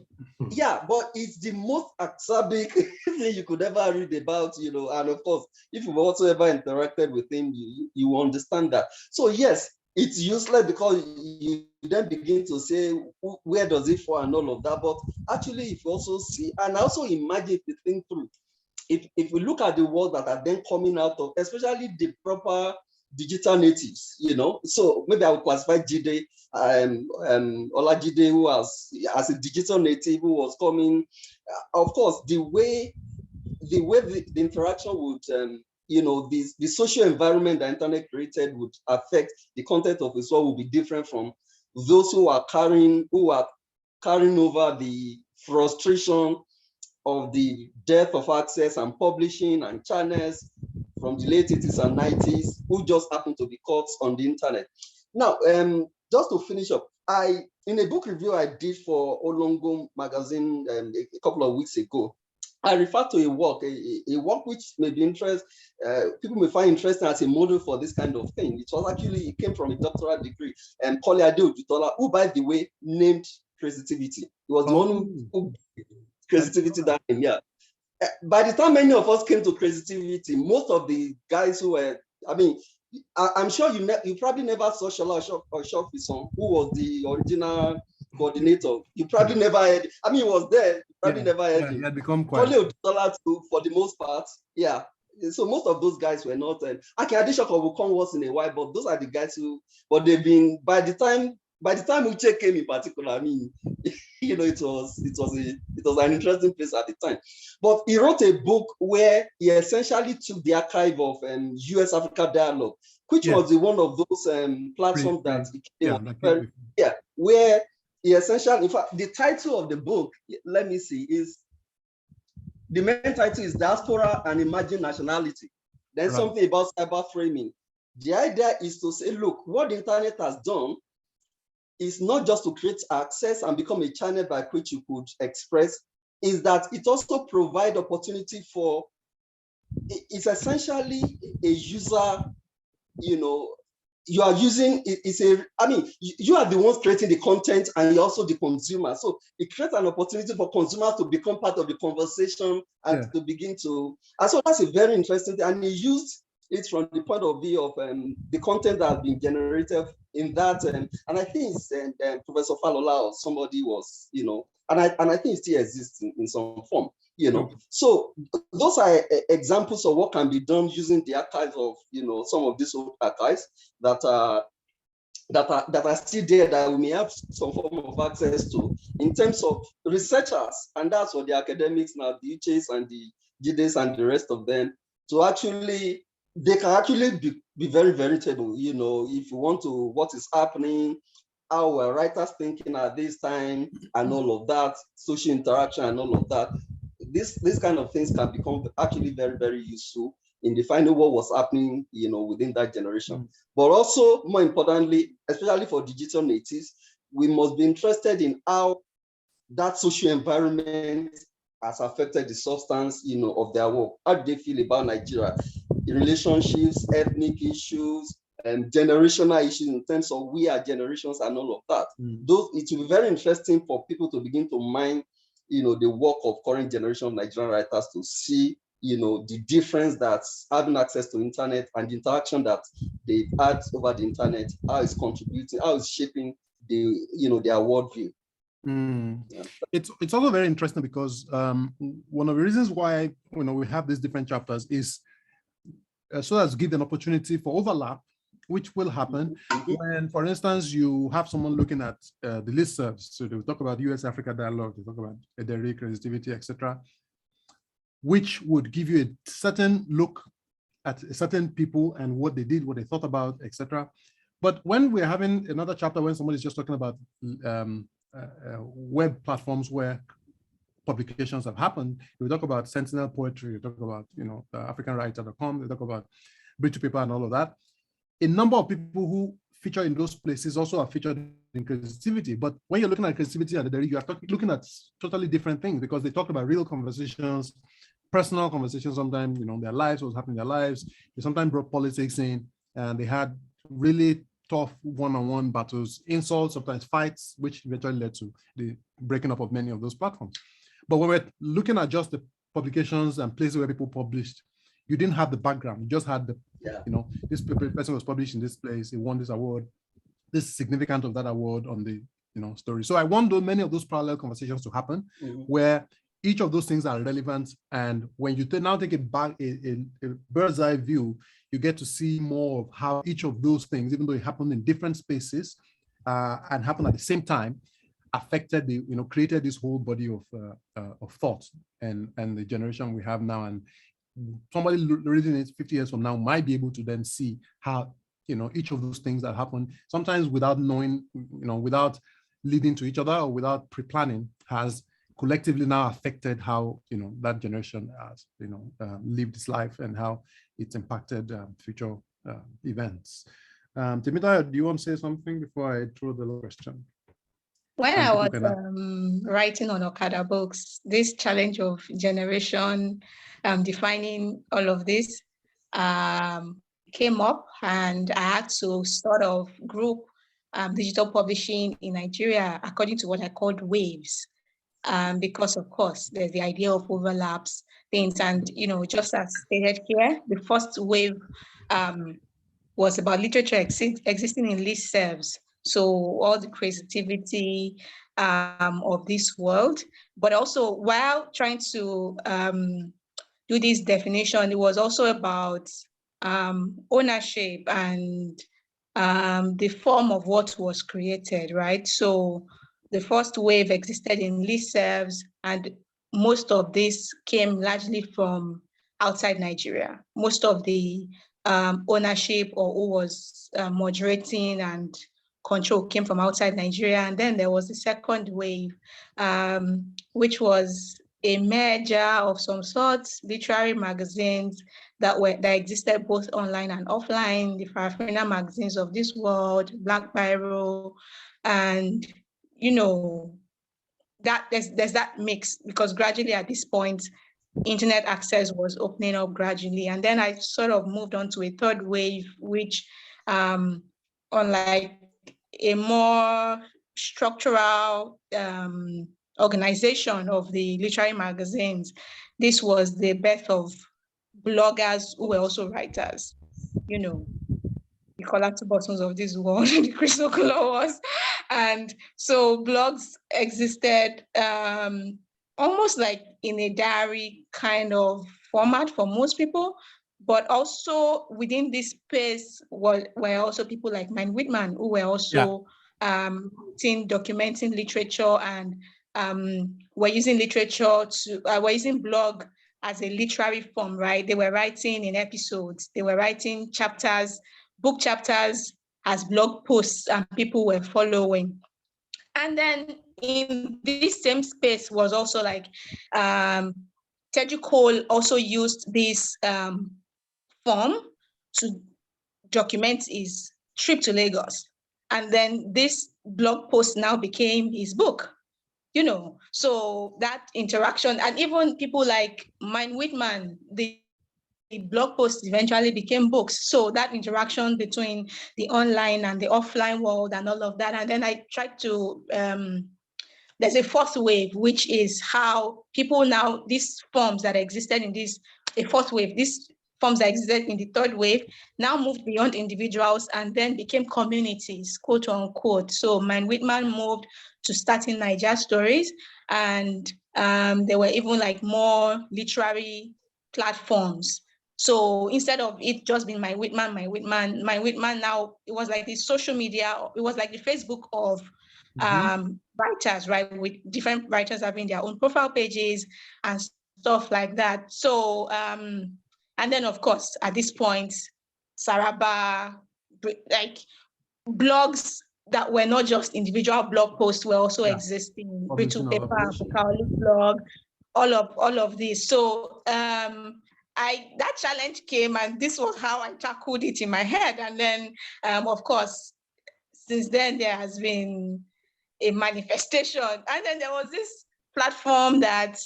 Yeah, but it's the most acerbic thing you could ever read about, you know, and of course, if you've also ever interacted with him, you understand that. So yes, it's useless because you then begin to say, where does it fall and all of that. But actually, if you also see, and also imagine the thing through, if we look at the words that are then coming out of, especially the proper digital natives, you know, so maybe I would classify Jide, Olajide, who as a digital native who was coming, of course, the way the interaction would, you know, the social environment the internet created would affect the content of his work will be different from those who are carrying over the frustration of the death of access and publishing and channels from the late 80s and 90s, who just happened to be caught on the internet. Now, just to finish up, in a book review I did for Olongo magazine a couple of weeks ago, I referred to a work which may be people may find interesting as a model for this kind of thing. It came from a doctoral degree, and Kole Adeojutola, who, by the way, named Creativity. He was the one who Creativity that name, yeah. By the time many of us came to Creativity, most of the guys who were, I mean, I'm sure you probably never saw Shola Oshofison, who was the original coordinator. You probably never heard, I mean, he was there, you probably never heard him. He had become quiet. For the most part, yeah. So most of those guys were not, Aki Adeshoko will come once in a while, but those are the guys who, but they've been, by the time Uche came in particular, I mean, you know, it was an interesting place at the time. But he wrote a book where he essentially took the archive of US-Africa dialogue, which was one of those platforms that he came on. Yeah, where he essentially, in fact, the title of the book, let me see, the main title is Diaspora and Emerging Nationality. Then something about cyber framing. The idea is to say, look, what the internet has done is not just to create access and become a channel by which you could express, is that it also provides opportunity for, it's essentially a user, you know, you are using, you are the ones creating the content and you're also the consumer. So it creates an opportunity for consumers to become part of the conversation and to begin to, and so that's a very interesting thing. And he used it from the point of view of the content that has been generated in that, and I think it's Professor Falola or somebody was, you know, and I think it still exists in some form, you know. So those are examples of what can be done using the archives of, you know, some of these old archives that are still there, that we may have some form of access to in terms of researchers, and that's what the academics now, the Uches and the Jides and the rest of them, to actually, they can actually be very veritable, you know, if you want to, what is happening, how are writers thinking at this time, and all of that, social interaction and all of that. This kind of things can become actually very, very useful in defining what was happening, you know, within that generation. But also, more importantly, especially for digital natives, we must be interested in how that social environment has affected the substance, you know, of their work. How do they feel about Nigeria? Relationships, ethnic issues, and generational issues in terms of we are generations and all of that. Those, it will be very interesting for people to begin to mine, you know, the work of current generation of Nigerian writers to see, you know, the difference that having access to internet and the interaction that they've had over the internet, how it's contributing, how it's shaping the, you know, their worldview. It's also very interesting because one of the reasons why, you know, we have these different chapters is so as to give an opportunity for overlap, which will happen when, for instance, you have someone looking at the listservs. So they will talk about US-Africa dialogue, they talk about Ederi, creativity, etc., which would give you a certain look at certain people and what they did, what they thought about, etc. But when we're having another chapter, when somebody's just talking about web platforms where publications have happened, we talk about Sentinel Poetry, we talk about, you know, AfricanWriter.com, we talk about British Paper and all of that. A number of people who feature in those places also are featured in creativity. But when you're looking at creativity and you are looking at totally different things, because they talk about real conversations, personal conversations, sometimes, you know, their lives, what's happening in their lives. They sometimes brought politics in, and they had really tough one-on-one battles, insults, sometimes fights, which eventually led to the breaking up of many of those platforms. But when we're looking at just the publications and places where people published, you didn't have the background. You just had the, this person was published in this place, he won this award, this is significant of that award on the story. So I want many of those parallel conversations to happen where each of those things are relevant. And when you now take it back, a bird's eye view, you get to see more of how each of those things, even though it happened in different spaces and happened at the same time, affected the, created this whole body of thought and the generation we have now. And somebody reading it 50 years from now might be able to then see how, each of those things that happen, sometimes without knowing, without leading to each other or without pre-planning, has collectively now affected how, that generation has, lived its life and how it's impacted future events. Temita, do you want to say something before I throw the question? When I was writing on Okada books, this challenge of generation defining all of this came up, and I had to sort of group digital publishing in Nigeria according to what I called waves, because of course there's the idea of overlaps, things, and just as stated here, the first wave was about literature existing in listservs. So all the creativity of this world, but also while trying to do this definition, it was also about ownership and the form of what was created, right? So the first wave existed in listservs, and most of this came largely from outside Nigeria. Most of the ownership or who was moderating and control came from outside Nigeria. And then there was the second wave, which was a merger of some sorts, literary magazines that existed both online and offline, the Farafina magazines of this world, Black Biro, and that there's that mix, because gradually at this point, internet access was opening up gradually. And then I sort of moved on to a third wave, which unlike a more structural organization of the literary magazines, this was the birth of bloggers who were also writers, the collector buttons of this world, the crystal colors. And so blogs existed almost like in a diary kind of format for most people, but also within this space were also people like Mine Whitman, who were also documenting literature, and were using literature were using blog as a literary form, right? They were writing in episodes, they were writing chapters, book chapters as blog posts, and people were following. And then in this same space was also like Teju Cole also used this form to document his trip to Lagos. And then this blog post now became his book, so that interaction, and even people like Mine Whitman, the blog posts eventually became books. So that interaction between the online and the offline world and all of that. And then I tried to, there's a fourth wave, which is how people now, these forms that existed in a fourth wave, these forms that existed in the third wave now moved beyond individuals and then became communities, quote unquote. So Mine Whitman moved to starting Niger Stories, and there were even like more literary platforms. So instead of it just being Mine Whitman now, it was like the social media, it was like the Facebook of writers, right? With different writers having their own profile pages and stuff like that. So, and then of course, at this point, Saraba, like blogs that were not just individual blog posts were also existing, Brittle Paper, Bukaoli blog, all of this. So that challenge came, and this was how I tackled it in my head. And then, of course, since then there has been a manifestation. And then there was this platform that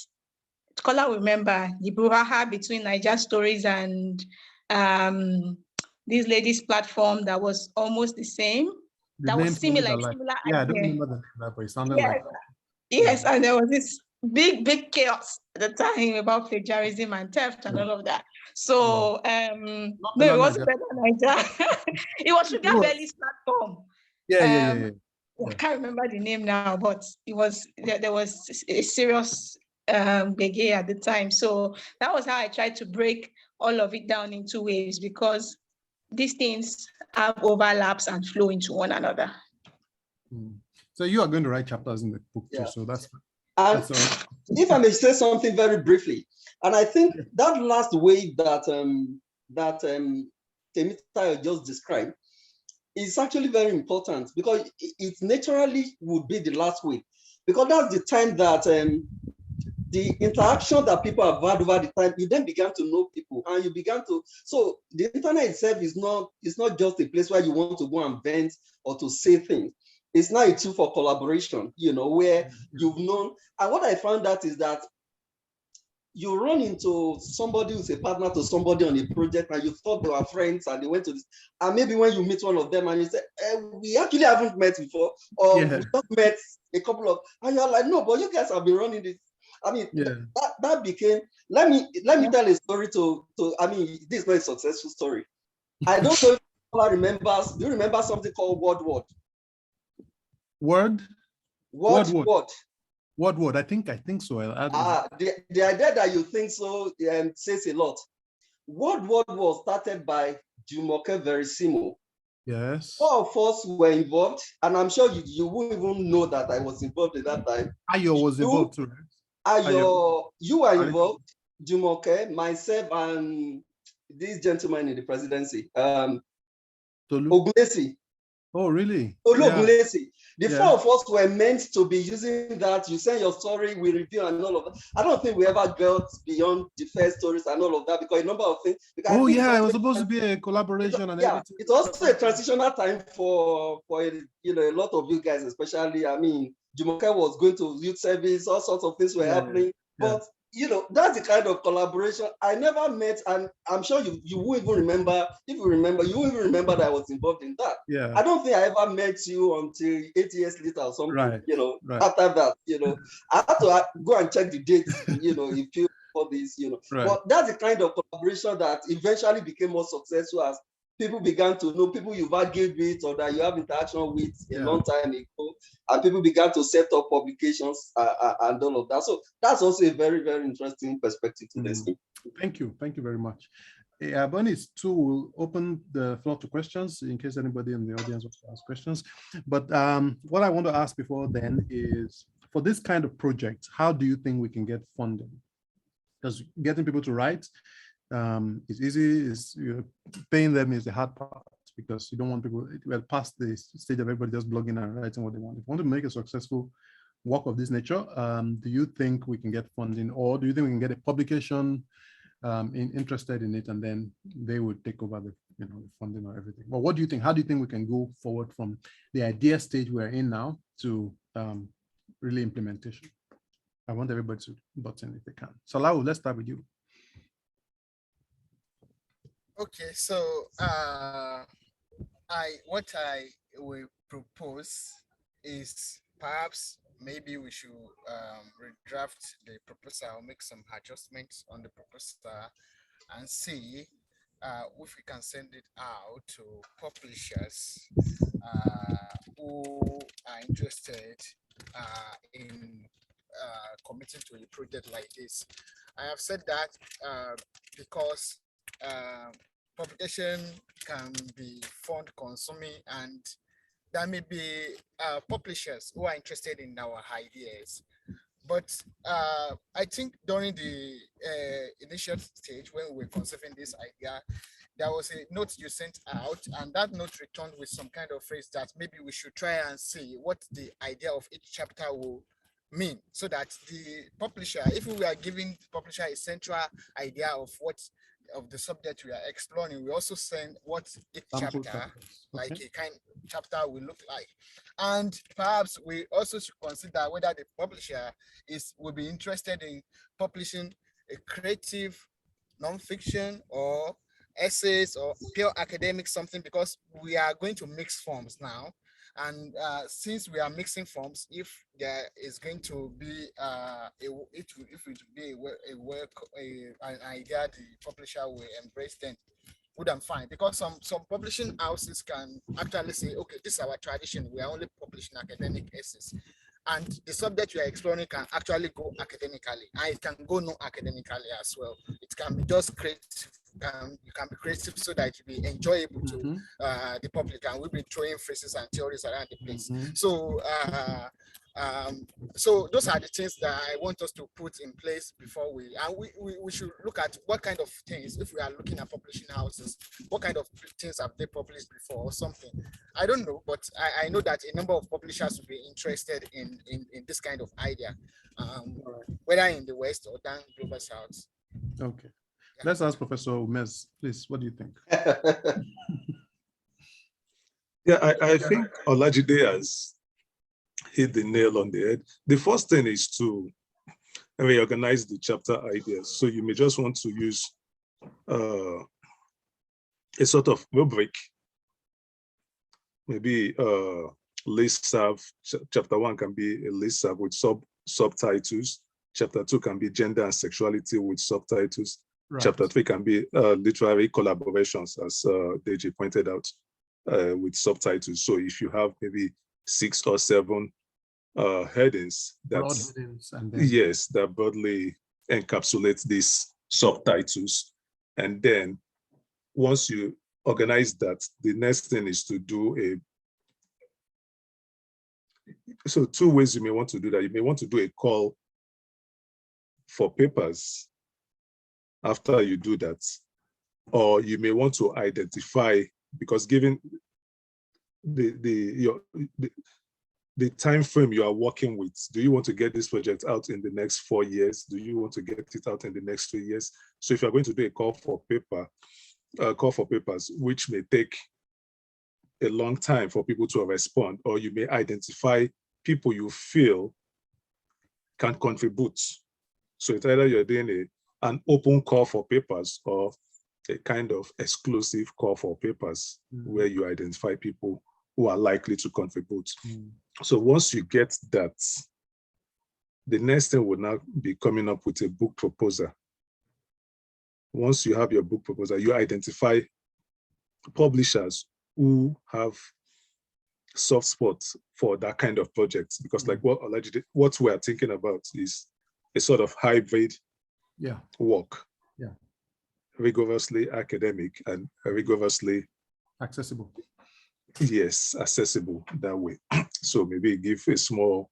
Kola will remember, the brouhaha between Niger Stories and this lady's platform that was almost the same. That was similar. Yeah, I don't remember that, but it sounded like that. Yes, and there was this big chaos at the time about plagiarism and theft and all of that. So no, it wasn't better Niger. It was Sugar Belly's platform. Yeah. I can't remember the name now, but it was there was a serious bege at the time. So that was how I tried to break all of it down into waves, because these things have overlaps and flow into one another. So you are going to write chapters in the book too. So that's if I may say something very briefly, and I think that last wave that Temitayo just described is actually very important, because it naturally would be the last wave, because that's the time that the interaction that people have had over the time, you then began to know people, and you began to, so the internet itself is not just a place where you want to go and vent or to say things. It's now a tool for collaboration, where you've known. And what I found out is that you run into somebody who's a partner to somebody on a project, and you thought they were friends and they went to this. And maybe when you meet one of them and you say, we actually haven't met before, or we just met a couple of, and you're like, no, but you guys have been running this. I mean, that became, let me tell a story I mean, this is not a successful story. I don't know if anyone remembers, do you remember something called Word? Word? Word. I think so. The idea that you think so says a lot. Word was started by Jumoke Verisimo. Yes. 4 of us were involved, and I'm sure you wouldn't even know that I was involved at that time. Ayo was involved too, right? You were involved, Jumoke, myself, and this gentleman in the presidency, Ogunesi. Oh, really? Ogunesi. The 4 of us were meant to be using that. You send your story, we review and all of that. I don't think we ever got beyond the first stories and all of that, because a number of things. It was supposed to be a collaboration and everything. It's also a transitional time for a lot of you guys, especially. I mean, Jumoke was going to youth service, all sorts of things were happening. But that's the kind of collaboration I never met, and I'm sure you won't even remember. If you remember, you won't even remember that I was involved in that. Yeah. I don't think I ever met you until 8 years later or something. Right. After that, I had to go and check the dates. If you for this, Right. But that's the kind of collaboration that eventually became more successful as people began to know people you've argued with or that you have interaction with a long time ago, and people began to set up publications and all of that. So that's also a very, very interesting perspective to this thing. Thank you very much. Bernice too will open the floor to questions in case anybody in the audience wants to ask questions. But what I want to ask before then is, for this kind of project, how do you think we can get funding? Because getting people to write is easy, paying them is the hard part, because you don't want people, we're past the stage of everybody just blogging and writing what they want. If you want to make a successful work of this nature, do you think we can get funding, or do you think we can get a publication interested in it, and then they would take over the the funding or everything? Well, what do you think? How do you think we can go forward from the idea stage we're in now to really implementation? I want everybody to butt in if they can. Salahu, let's start with you. Okay, so what I will propose is perhaps maybe we should redraft the proposal, make some adjustments on the proposal, and see if we can send it out to publishers who are interested in committing to a project like this. I have said that because publication can be fund consuming, and there may be publishers who are interested in our ideas. But I think during the initial stage, when we were conceiving this idea, there was a note you sent out, and that note returned with some kind of phrase that maybe we should try and see what the idea of each chapter will mean, so that the publisher, if we are giving the publisher a central idea of the subject we are exploring, we also send what each chapter, like a kind of chapter will look like. And perhaps we also should consider whether the publisher will be interested in publishing a creative nonfiction or essays or pure academic something, because we are going to mix forms now. And since we are mixing forms, if there is going to be if it will be an idea the publisher will embrace, then good and fine. Because some publishing houses can actually say, okay, this is our tradition. We are only publishing academic essays. And the subject you are exploring can actually go academically, and it can go non academically as well. It can be just creative. You can be creative so that it will be enjoyable to the public, and we'll be throwing phrases and theories around the place. So those are the things that I want us to put in place before we should look at what kind of things, if we are looking at publishing houses, what kind of things have they published before or something. I don't know, but I know that a number of publishers will be interested in this kind of idea, whether in the West or down global South. Okay. Yeah. Let's ask Professor Umez, please. What do you think? Yeah, I think Olajide has hit the nail on the head. The first thing is to reorganize the chapter ideas. So you may just want to use a sort of rubric, maybe listserv. Chapter 1 can be a listserv with subtitles. Chapter 2 can be gender and sexuality with subtitles. Right. Chapter 3 can be literary collaborations, as Deji pointed out, with subtitles. So if you have maybe 6 or 7 headings, that broadly encapsulate these subtitles. And then once you organize that, the next thing is to do so 2 ways you may want to do that. You may want to do a call for papers after you do that, or you may want to identify, because given the time frame you are working with, do you want to get this project out in the next 4 years? Do you want to get it out in the next 2 years? So if you're going to do a call for papers, which may take a long time for people to respond, or you may identify people you feel can contribute. So it's either you're doing an open call for papers or a kind of exclusive call for papers where you identify people who are likely to contribute. So once you get that, the next thing will now be coming up with a book proposal. Once you have your book proposal, you identify publishers who have soft spots for that kind of project, because like what we are thinking about is a sort of hybrid work. Yeah. Rigorously academic and rigorously accessible. Yes, accessible that way. So maybe give a small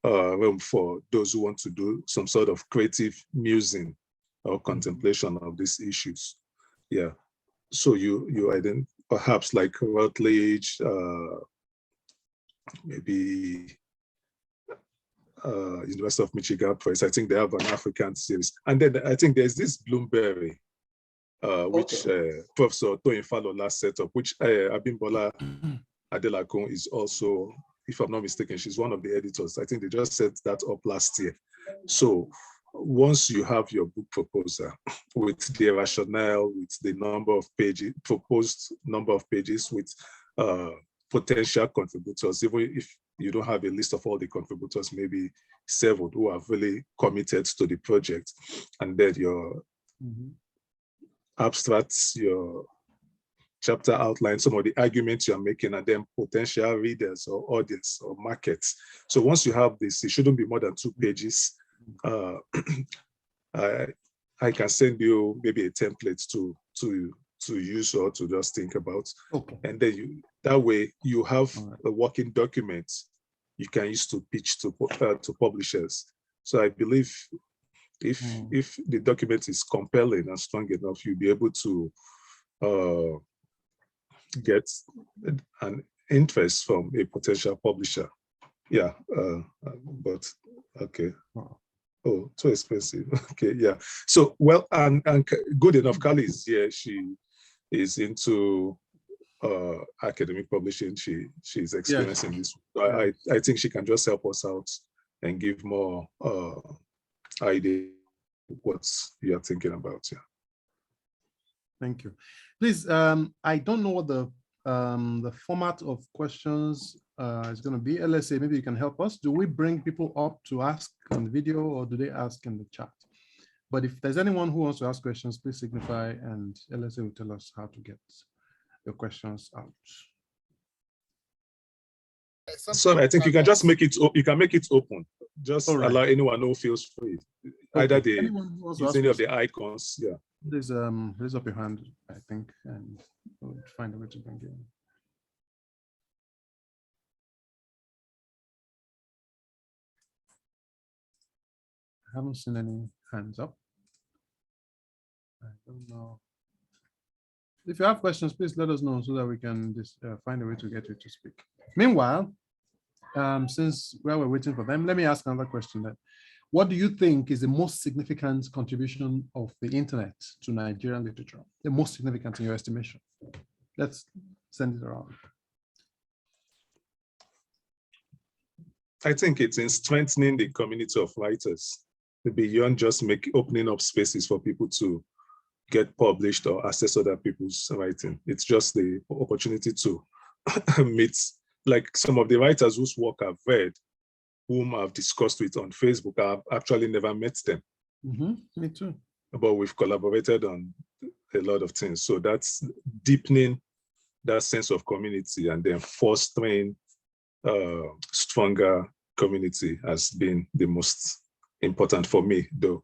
room for those who want to do some sort of creative musing or contemplation of these issues. Yeah. So you identify perhaps like Routledge, maybe University of Michigan Press. I think they have an African series. And then I think there's this Bloomberry, which Professor Toyin Falola set up, which Abimbola Adelakun is also, if I'm not mistaken, she's one of the editors. I think they just set that up last year. So once you have your book proposal with the rationale, with the number of pages, proposed number of pages, with potential contributors, even if you don't have a list of all the contributors, maybe 7 who are really committed to the project, and then your abstracts, your chapter outline, some of the arguments you're making, and then potential readers or audience or markets. So once you have this, it shouldn't be more than 2 pages. I can send you maybe a template to use or to just think about. Okay. And then that way you have a working document you can use to pitch to publishers. So I believe if the document is compelling and strong enough, you'll be able to get an interest from a potential publisher. Yeah, but okay. Oh, too expensive. Okay, yeah. So, well, and good enough, Kali is here. She is into academic publishing. She's experiencing this. I think she can just help us out and give more idea what you're thinking about. Yeah. Thank you. Please, I don't know what the The format of questions is going to be LSA. Maybe you can help us. Do we bring people up to ask on video, or do they ask in the chat? But if there's anyone who wants to ask questions, please signify, and LSA will tell us how to get your questions out. So I think you can just make it. You can make it open. Just allow anyone who feels free. Either they use any of the icons. Yeah. There's raise up your hand, I think, and we'll find a way to bring you in. I haven't seen any hands up. I don't know. If you have questions, please let us know so that we can just find a way to get you to speak. Meanwhile, since while we're waiting for them, let me ask another question then. What do you think is the most significant contribution of the internet to Nigerian literature? The most significant in your estimation? Let's send it around. I think it's in strengthening the community of writers, beyond just opening up spaces for people to get published or access other people's writing. It's just the opportunity to meet, like some of the writers whose work I've read, whom I've discussed with on Facebook. I've actually never met them. Me too. But we've collaborated on a lot of things. So that's deepening that sense of community and then fostering stronger community has been the most important for me, though.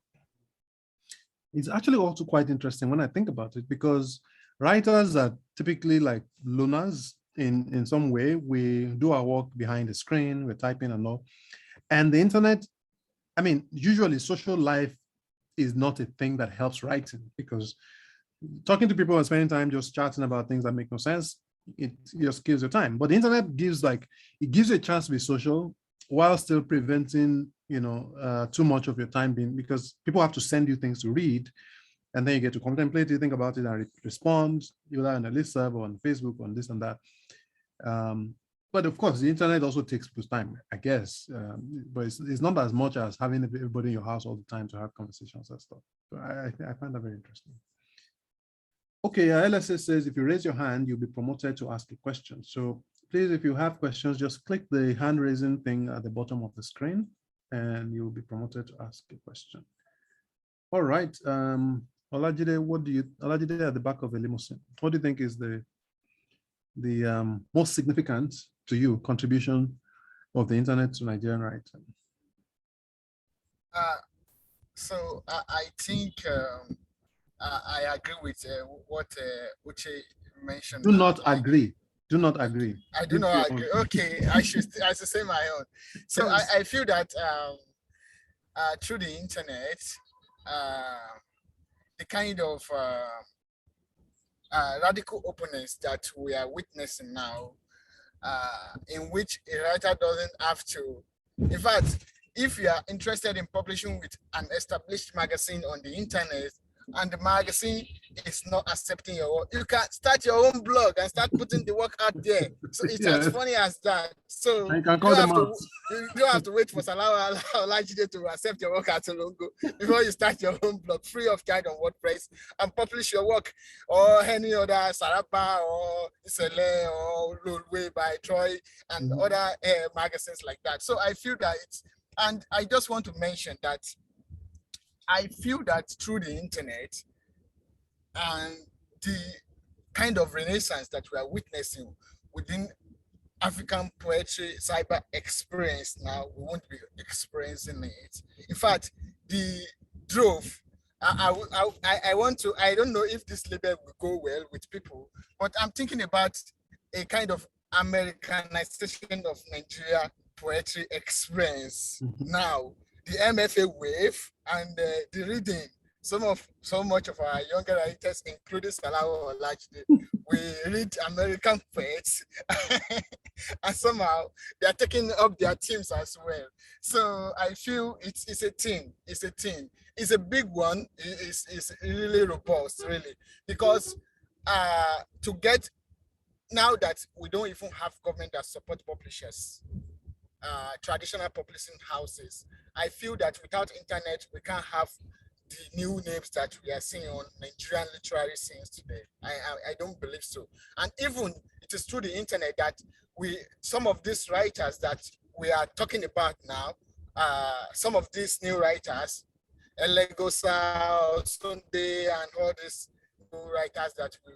It's actually also quite interesting when I think about it, because writers are typically like loners in some way. We do our work behind the screen, we're typing and all. And the internet, I mean, usually social life is not a thing that helps writing, because talking to people and spending time just chatting about things that make no sense, it just kills your time. But the internet gives it gives you a chance to be social while still preventing, too much of your time being, because people have to send you things to read, and then you get to contemplate, you think about it and respond, either on a listserv or on Facebook, on this and that. But of course, the internet also takes people's time, I guess. But it's not as much as having everybody in your house all the time to have conversations and stuff. So I find that very interesting. Okay, LSA says if you raise your hand, you'll be promoted to ask a question. So please, if you have questions, just click the hand raising thing at the bottom of the screen, and you'll be promoted to ask a question. All right, Olajide, Olajide at the back of the limousine, what do you think is the most significant to you contribution of the internet to Nigerian writing? So I think I agree with what Uche mentioned. Do not agree. Do not agree. I do not agree. Okay, I should say my own. So yes. I feel that through the internet, the kind of radical openness that we are witnessing now, in which a writer doesn't have to, in fact, if you are interested in publishing with an established magazine on the internet, and the magazine is not accepting your work, you can start your own blog and start putting the work out there. So it's as funny as that. So you don't have to wait for Salawa Olajide to accept your work at Olongo before you start your own blog free of charge on WordPress and publish your work, or any other Sarapa or Isele or Lulwe by Troy and other magazines like that. So I feel that it's, and I just want to mention that I feel that through the internet and the kind of renaissance that we are witnessing within African poetry cyber experience now, we won't be experiencing it. In fact, the drove, I don't know if this label will go well with people, but I'm thinking about a kind of Americanization of Nigeria poetry experience now. The MFA wave and the reading. So much of our younger writers, including Salawa Olajide, we read American poets, and somehow they are taking up their themes as well. So I feel it's a thing. It's a thing. It's a big one. It's really robust, really, because to get, now that we don't even have government that support publishers, traditional publishing houses, I feel that without internet, we can't have the new names that we are seeing on Nigerian literary scenes today. I don't believe so. And even it is through the internet that some of these writers that we are talking about now, some of these new writers, Elegosa, Sunday, and all these new writers that we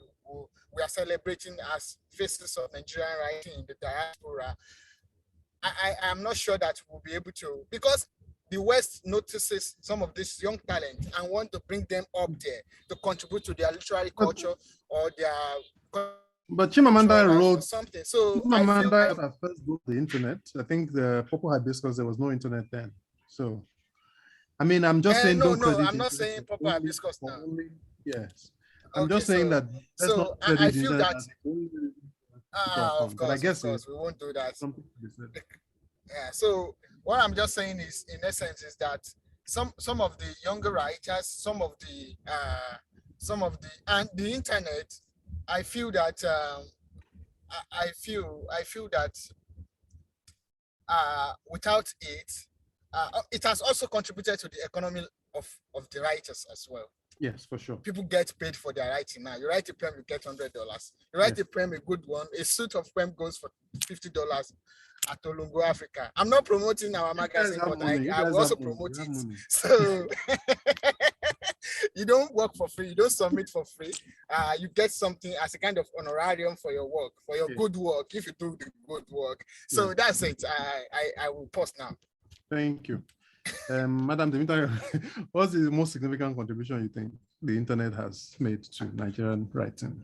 are celebrating as faces of Nigerian writing in the diaspora, I am not sure that we'll be able to, because the West notices some of this young talent and want to bring them up there to contribute to their literary culture or their. But Chimamanda wrote something. So Chimamanda at first wrote the internet. I think the Purple Hibiscus, there was no internet then. So, I mean, I'm just saying. No, I'm not saying Purple Hibiscus now. Yes, I'm just saying that. So I feel that. Of but I guess we won't do that. Yeah. So what I'm just saying is, in essence, is that some of the younger writers, some of the and the internet, I feel that I feel that without it, it has also contributed to the economy of the writers as well. Yes, for sure. People get paid for their writing now. You write a poem, you get $100. You write a poem, a good one, a suit of poem goes for $50 at Olungo, Africa. I'm not promoting our magazine, but I will also promote it. So you don't work for free, you don't submit for free. You get something as a kind of honorarium for your work, for your good work, if you do the good work. So that's it. I will pause now. Thank you. Madam Demeter, what's the most significant contribution you think the internet has made to Nigerian writing?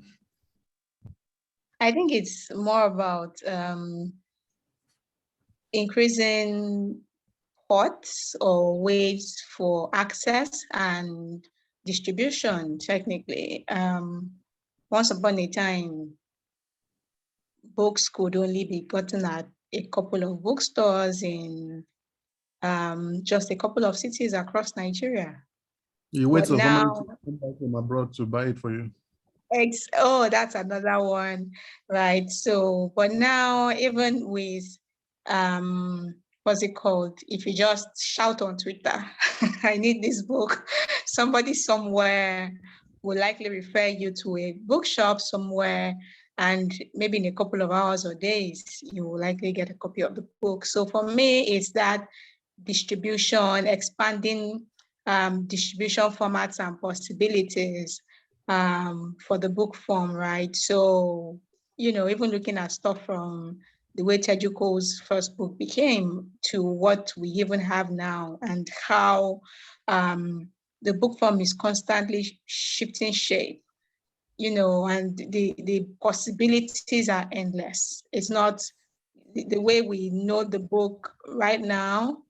I think it's more about increasing ports or ways for access and distribution, technically. Once upon a time, books could only be gotten at a couple of bookstores in just a couple of cities across Nigeria. You wait for someone to come back from abroad to buy it for you. That's another one, right? So, but now even with what's it called? If you just shout on Twitter, I need this book, somebody somewhere will likely refer you to a bookshop somewhere, and maybe in a couple of hours or days, you will likely get a copy of the book. So for me, it's that distribution, expanding distribution formats and possibilities for the book form, right? So, even looking at stuff from the way Tejuko's first book became to what we even have now, and how the book form is constantly shifting shape, and the possibilities are endless. It's not the way we know the book right now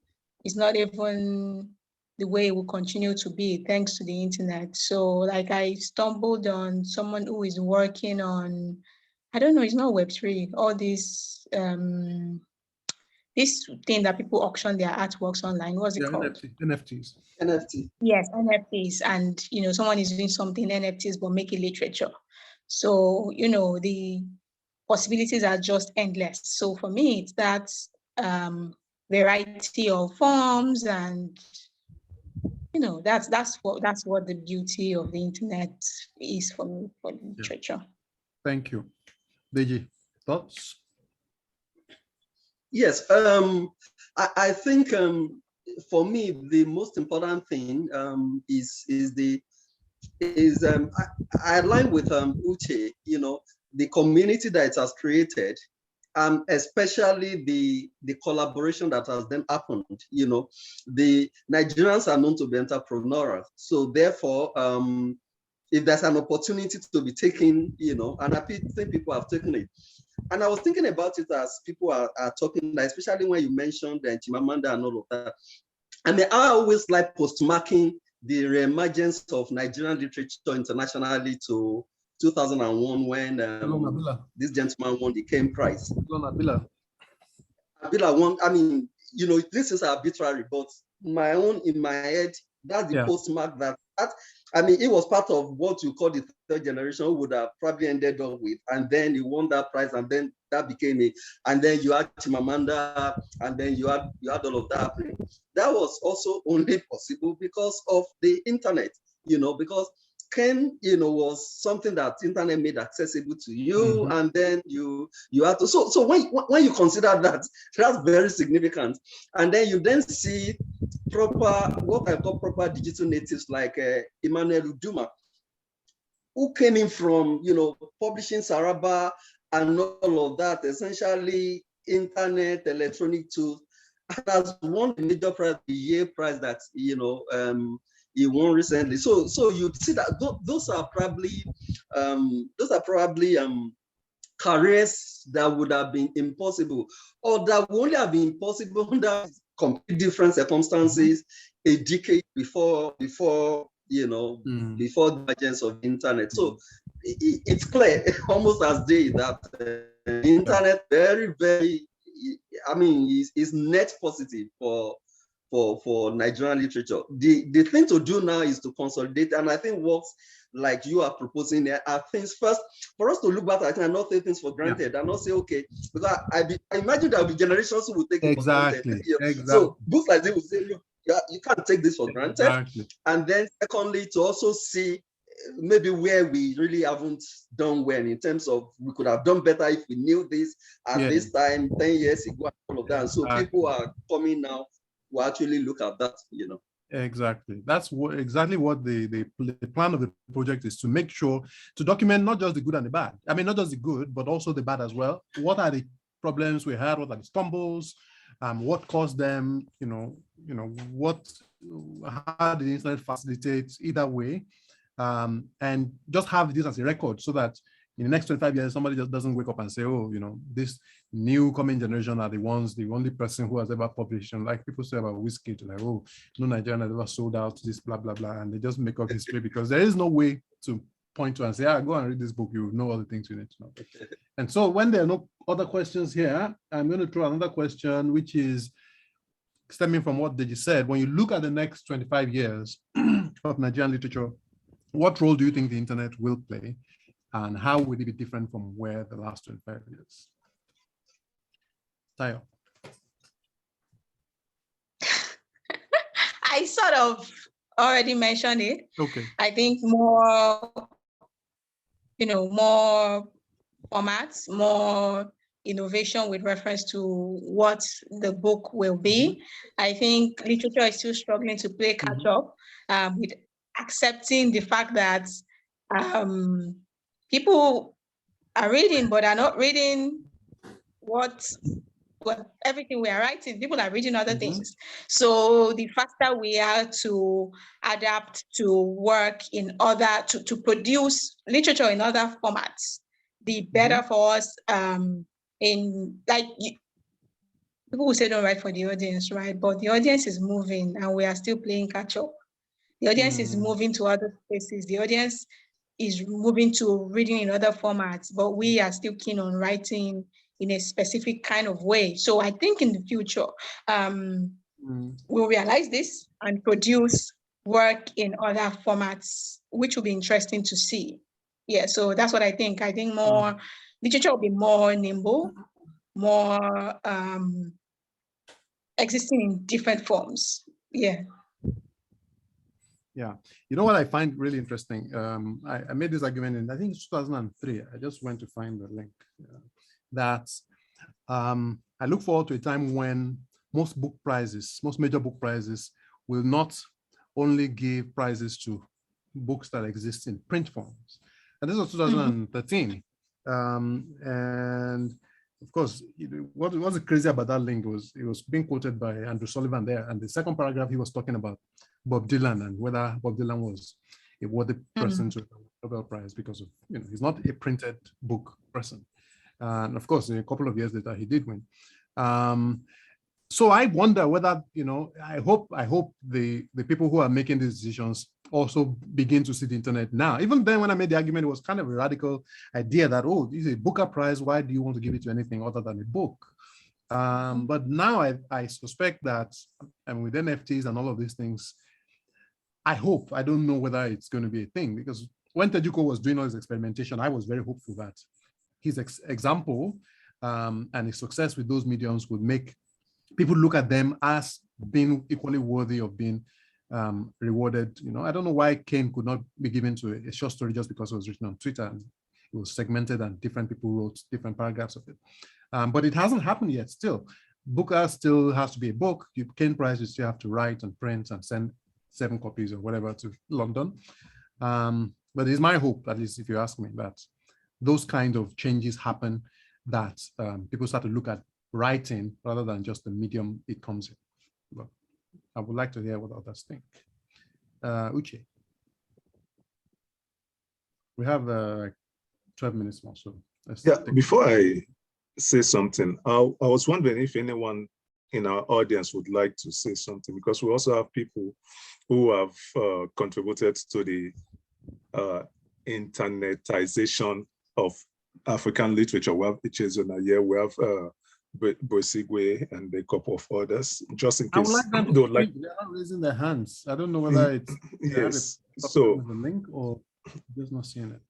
is not even the way it will continue to be thanks to the internet. So like I stumbled on someone who is working on, I don't know, it's not Web3, all this thing that people auction their artworks online. What's it called? NFTs. NFT. Yes, NFTs. And, someone is doing something NFTs, but make it literature. So, the possibilities are just endless. So for me, it's that variety of forms, and that's what the beauty of the internet is for me, for literature. Thank you. Deji, thoughts? Yes, I think for me the most important thing I align with Uche. The community that it has created, especially the collaboration that has then happened. The Nigerians are known to be entrepreneurial, so therefore, if there's an opportunity to be taken, and I think people have taken it. And I was thinking about it as people are talking, especially when you mentioned Chimamanda and all of that. I mean, I always like postmarking the reemergence of Nigerian literature internationally to 2001 when this gentleman won the Kane Prize. Abila won. I mean, this is arbitrary, but in my head, that's the postmark that I mean, it was part of what you call the third generation who would have probably ended up with, and then he won that prize, and then that became it. And then you had Chimamanda, and then you had all of that happening. That was also only possible because of the internet, because Ken, was something that internet made accessible to you, and then you had to. So when you consider that, that's very significant. And then you then see what I call proper digital natives like Emmanuel Uduma, who came in from publishing Saraba and all of that, essentially internet, electronic tools, and has won the major prize, the Yale prize that he won recently. So you see that those are probably careers that would have been impossible, or that would only have been possible under completely different circumstances a decade before before the emergence of the internet. So it's clear, almost as day, that the internet very, very, is net positive for Nigerian literature. The thing to do now is to consolidate, and I think what like you are proposing there are things first for us to look back at and not take things for granted, and not say, okay, because I imagine there will be generations who will take it for granted. So books like this will say, look, you can't take this for granted. And then secondly, to also see maybe where we really haven't done well in terms of we could have done better if we knew this at this time 10 years ago and all of that. And so people are coming now who actually look at that, Exactly. That's exactly what the plan of the project is, to make sure to document not just the good and the bad. I mean, not just the good, but also the bad as well. What are the problems we had? What are the stumbles? What caused them? How did the internet facilitate either way? And just have this as a record so that in the next 25 years, somebody just doesn't wake up and say, oh, this new coming generation are the only person who has ever published. And like people say about whiskey, like, oh, no Nigerian has ever sold out this, blah, blah, blah. And they just make up history because there is no way to point to and say, go and read this book. You know all the things you need to know. And so when there are no other questions here, I'm going to throw another question, which is stemming from what Deji said. When you look at the next 25 years of Nigerian literature, what role do you think the internet will play? And how would it be different from where the last 25 years? Tayo. I sort of already mentioned it. Okay. I think more, more formats, more innovation with reference to what the book will be. I think literature is still struggling to play catch up with accepting the fact that people are reading, but are not reading what everything we are writing. People are reading other things. So the faster we are to adapt to work in other, to produce literature in other formats, the better for us. People will say don't write for the audience, right? But the audience is moving and we are still playing catch up. The audience is moving to other places. The audience is moving to reading in other formats, but we are still keen on writing in a specific kind of way. So I think in the future, we'll realize this and produce work in other formats, which will be interesting to see. Yeah, so that's what I think. I think more literature will be more nimble, more existing in different forms. Yeah. Yeah, you know what I find really interesting? I made this argument in, I think it's 2003. I just went to find the link. That I look forward to a time when most major book prizes will not only give prizes to books that exist in print forms. And this was 2013. And of course, what was crazy about that link was it was being quoted by Andrew Sullivan there. And the second paragraph, he was talking about Bob Dylan and whether Bob Dylan was a worthy person to the Nobel Prize because of, he's not a printed book person. And of course, a couple of years later, he did win. So I wonder whether, I hope the people who are making these decisions also begin to see the internet now. Even then, when I made the argument, it was kind of a radical idea that, oh, this is a Booker Prize. Why do you want to give it to anything other than a book? But now I suspect that, and with NFTs and all of these things, I don't know whether it's going to be a thing, because when Tejuko was doing all his experimentation, I was very hopeful that his example and a success with those mediums would make people look at them as being equally worthy of being rewarded. You know, I don't know why Kane could not be given to a short story just because it was written on Twitter and it was segmented and different people wrote different paragraphs of it. But it hasn't happened yet still. Booker still has to be a book. Kane Prize, you still have to write and print and send 7 copies or whatever to London. But it's my hope, at least if you ask me, that those kind of changes happen, that people start to look at writing rather than just the medium it comes in. But I would like to hear what others think. Uche. We have 12 minutes more, so before I say something, I was wondering if anyone in our audience would like to say something, because we also have people who have contributed to the internetization of African literature. We have Ichezona here, we have Bosigwe and a couple of others, just in case. I would like them to speak. They're not raising their hands. I don't know whether it's yes. So the link or just not seeing it.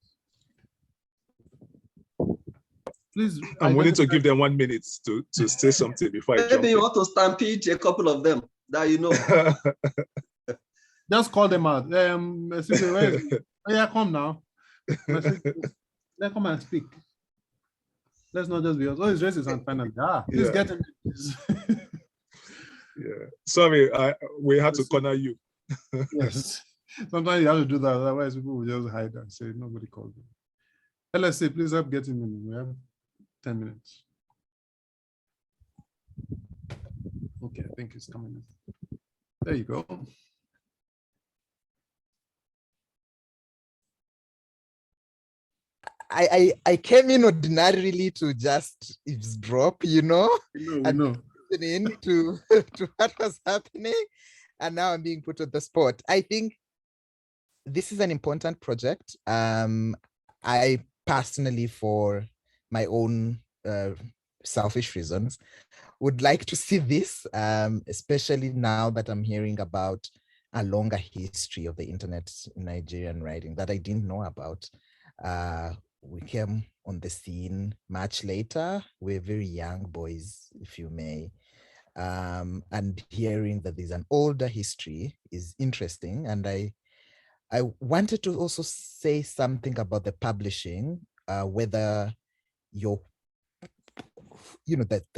Please, I'm willing to give them 1 minute to say something before I jump in. Maybe you want to stampede a couple of them that you know. Just call them out. Yeah, come now. Let come and speak. Let's not just be us. Oh, it's racist and finally. Please get him. Yeah. Sorry, we had to corner you. Yes. Sometimes you have to do that. Otherwise, people will just hide and say nobody called me. LSA, please help get him in. We have 10 minutes. Okay, I think it's coming in. There you go. I came in ordinarily to just eavesdrop, you know, and listening to what was happening, and now I'm being put on the spot. I think this is an important project. I personally, for my own selfish reasons, would like to see this, especially now that I'm hearing about a longer history of the internet in Nigerian writing that I didn't know about. We came on the scene much later. We're very young boys, if you may. And hearing that there's an older history is interesting. And I wanted to also say something about the publishing, whether the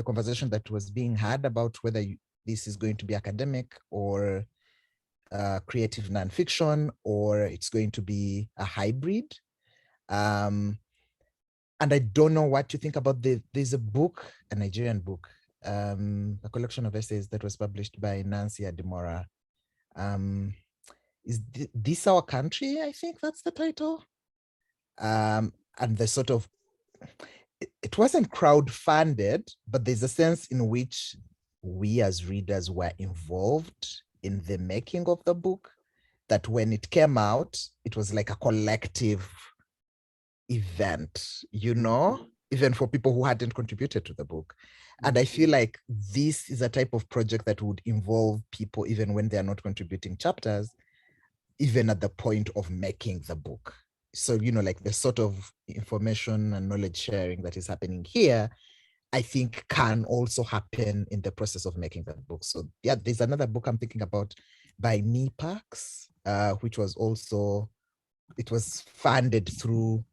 conversation that was being had about whether this is going to be academic or creative nonfiction, or it's going to be a hybrid. And I don't know what you think about there's a book, a Nigerian book, a collection of essays that was published by Nancy Adimora. Is this our country? I think that's the title. And the sort of, it wasn't crowdfunded, but there's a sense in which we as readers were involved in the making of the book, that when it came out, it was like a collective event, you know, even for people who hadn't contributed to the book. And I feel like this is a type of project that would involve people even when they're not contributing chapters, even at the point of making the book. So, you know, like the sort of information and knowledge sharing that is happening here, I think can also happen in the process of making the book. So yeah, there's another book I'm thinking about by Nipax, which was also, it was funded through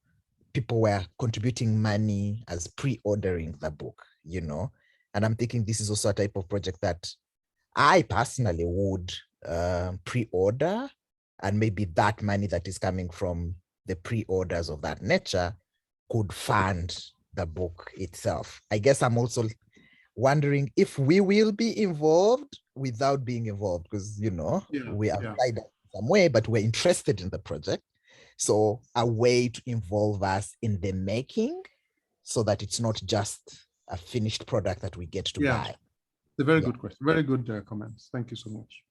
people were contributing money as pre-ordering the book, you know? And I'm thinking this is also a type of project that I personally would pre-order, and maybe that money that is coming from the pre-orders of that nature could fund the book itself. I guess I'm also wondering if we will be involved without being involved, because, you know, we are in some way, but we're interested in the project. So a way to involve us in the making so that it's not just a finished product that we get to buy. It's a very good question. Very good comments. Thank you so much.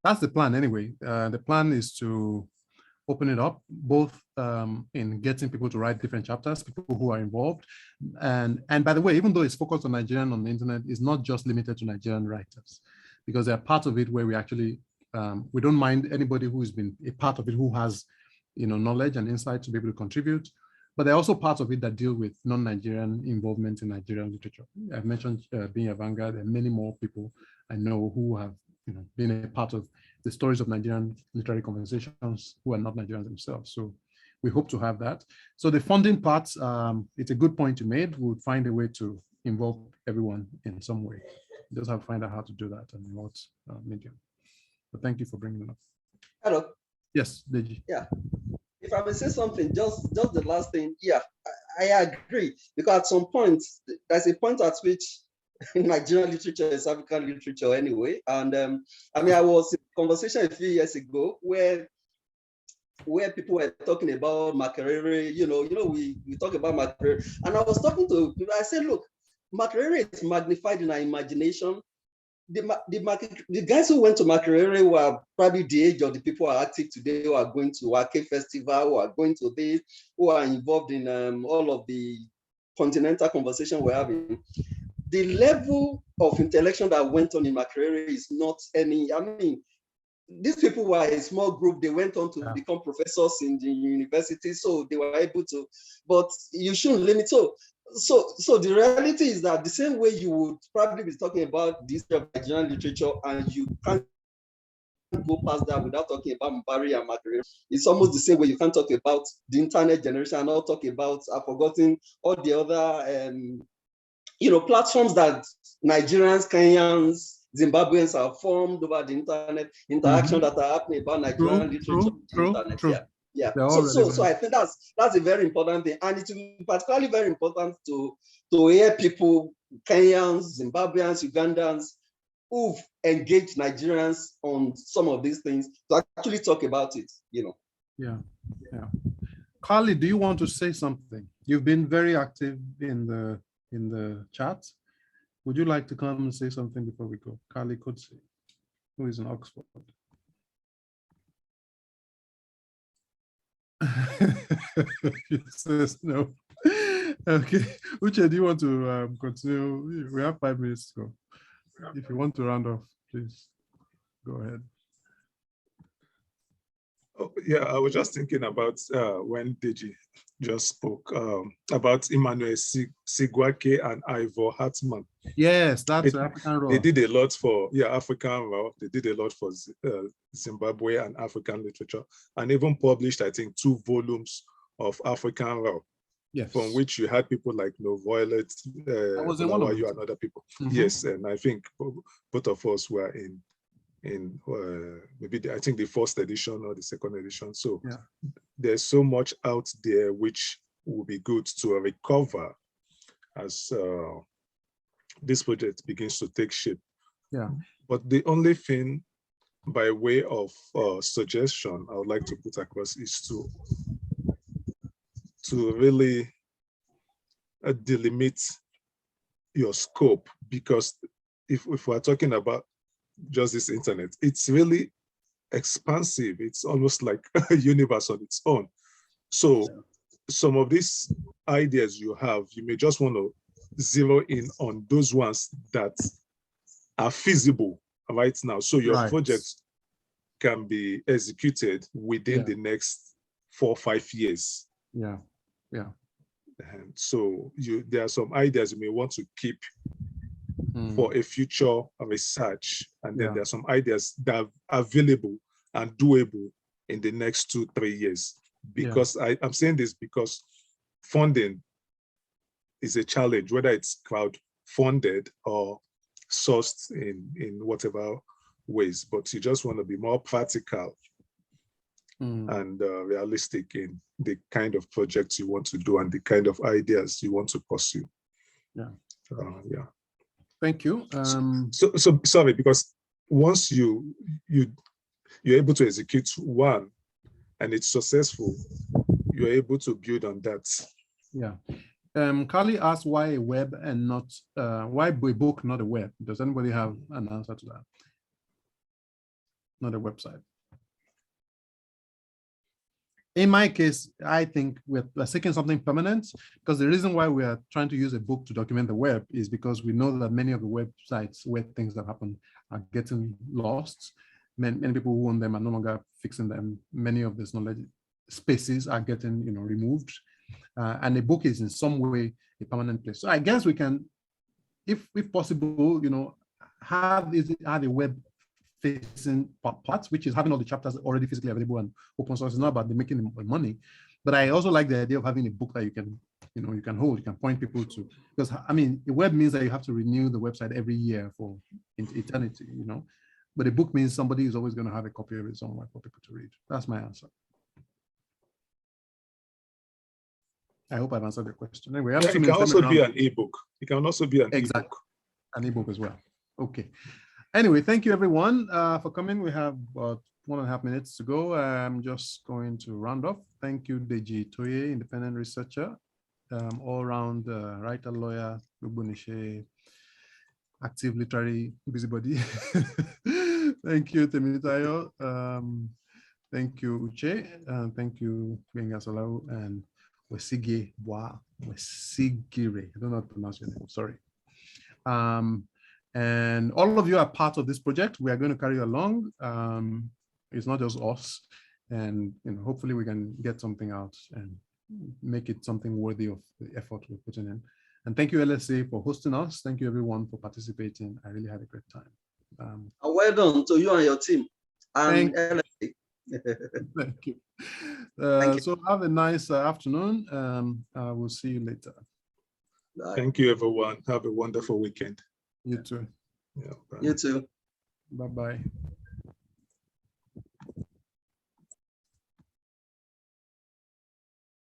That's the plan anyway. The plan is to open it up, both in getting people to write different chapters, people who are involved. And by the way, even though it's focused on Nigerian on the internet, it's not just limited to Nigerian writers, because there are parts of it where we actually, we don't mind anybody who's been a part of it who has, you know, knowledge and insight to be able to contribute. but there are also parts of it that deal with non-Nigerian involvement in Nigerian literature. I've mentioned being a vanguard, and many more people I know who have been a part of the stories of Nigerian literary conversations who are not Nigerians themselves. So we hope to have that. So the funding part, it's a good point you made. We'll find a way to involve everyone in some way. You just have to find out how to do that and what medium. But thank you for bringing it up. Hello. Yes, Deji. Yeah. If I may say something, just the last thing. Yeah, I agree, because at some point there's a point at which Nigerian literature is African literature anyway. And I mean, I was in a conversation a few years ago where people were talking about Makerere. We talk about Makerere, and I was talking to people. I said, look, Makerere is magnified in our imagination. The guys who went to Makerere were probably the age of the people who are active today, who are going to Wake Festival, who are going to this, who are involved in all of the continental conversation we're having. The level of intellection that went on in Makerere is not any, I mean, these people were a small group. They went on to become professors in the university, so they were able to, but you shouldn't limit. So the reality is that the same way you would probably be talking about this Nigerian literature, and you can't go past that without talking about Mbari and Makerere. It's almost the same way you can't talk about the internet generation and not talk about, I've forgotten all the other platforms that Nigerians, Kenyans, Zimbabweans have formed over the internet, interaction that are happening about Nigerian literature on the internet. Yeah. So I think that's a very important thing, and it will be particularly very important to hear people, Kenyans, Zimbabweans, Ugandans, who've engaged Nigerians on some of these things to actually talk about it. Yeah. Carly, do you want to say something? You've been very active in the chat. Would you like to come and say something before we go? Carly Kutsi, who is in Oxford. He says no. Okay. Uche, do you want to continue? We have 5 minutes to go. If you want to round off, please go ahead. Oh, yeah, I was just thinking about when Deji just spoke about Emmanuel Sigwake and Ivor Hartman. Yes, that's African Raw. They did a lot for, African Raw. They did a lot for Zimbabwe and African literature, and even published, I think, 2 volumes of African Raw. Yes. From which you had people like No Violet, you and other people. Mm-hmm. Yes, and I think both of us were in maybe I think the 1st edition or the 2nd edition. So there's so much out there which will be good to recover as this project begins to take shape. Yeah. But the only thing, by way of suggestion, I would like to put across is to really delimit your scope, because if we're talking about just this internet, it's really expansive. It's almost like a universe on its own. So some of these ideas you have, you may just want to zero in on those ones that are feasible right now. So your project can be executed within the next 4 or 5 years. Yeah. And so there are some ideas you may want to keep for a future research, and then there are some ideas that are available and doable in the next 2-3 years. Because I'm saying this because funding is a challenge, whether it's crowd-funded or sourced in whatever ways. But you just want to be more practical and realistic in the kind of projects you want to do and the kind of ideas you want to pursue. Thank you. So sorry, because once you're able to execute one and it's successful, you're able to build on that. Yeah. Carly asked why a web and not why a book, not a web. Does anybody have an answer to that? Not a website. In my case, I think we're seeking something permanent, because the reason why we are trying to use a book to document the web is because we know that many of the websites where things that happen are getting lost. Many people who own them are no longer fixing them. Many of these knowledge spaces are getting removed. And a book is in some way a permanent place. So I guess we can, if possible, have a web-facing parts, which is having all the chapters already physically available and open source. It's not about making the money, but I also like the idea of having a book that you can, you can hold, you can point people to. Because I mean, the web means that you have to renew the website every year for eternity, But a book means somebody is always going to have a copy of it somewhere for people to read. That's my answer. I hope I've answered the question. Anyway, it can also be an ebook. It can also be an ebook. An ebook as well. Okay. Anyway, thank you everyone for coming. We have about 1.5 minutes to go. I'm just going to round off. Thank you, Deji Toye, independent researcher, all-round writer, lawyer, Ubunishe, active literary busybody. Thank you, Temitayo. Thank you, Uche. Thank you, Benga Solau, and Wesige Bwa, Wesigire. I don't know how to pronounce your name, sorry. And all of you are part of this project. We are going to carry along. It's not just us. And hopefully we can get something out and make it something worthy of the effort we're putting in. And thank you, LSA, for hosting us. Thank you, everyone, for participating. I really had a great time. Well done to you and your team. And LSA. Thank you. So have a nice afternoon. We'll see you later. Bye. Thank you, everyone. Have a wonderful weekend. You too. Yeah, bye. You too. Bye-bye.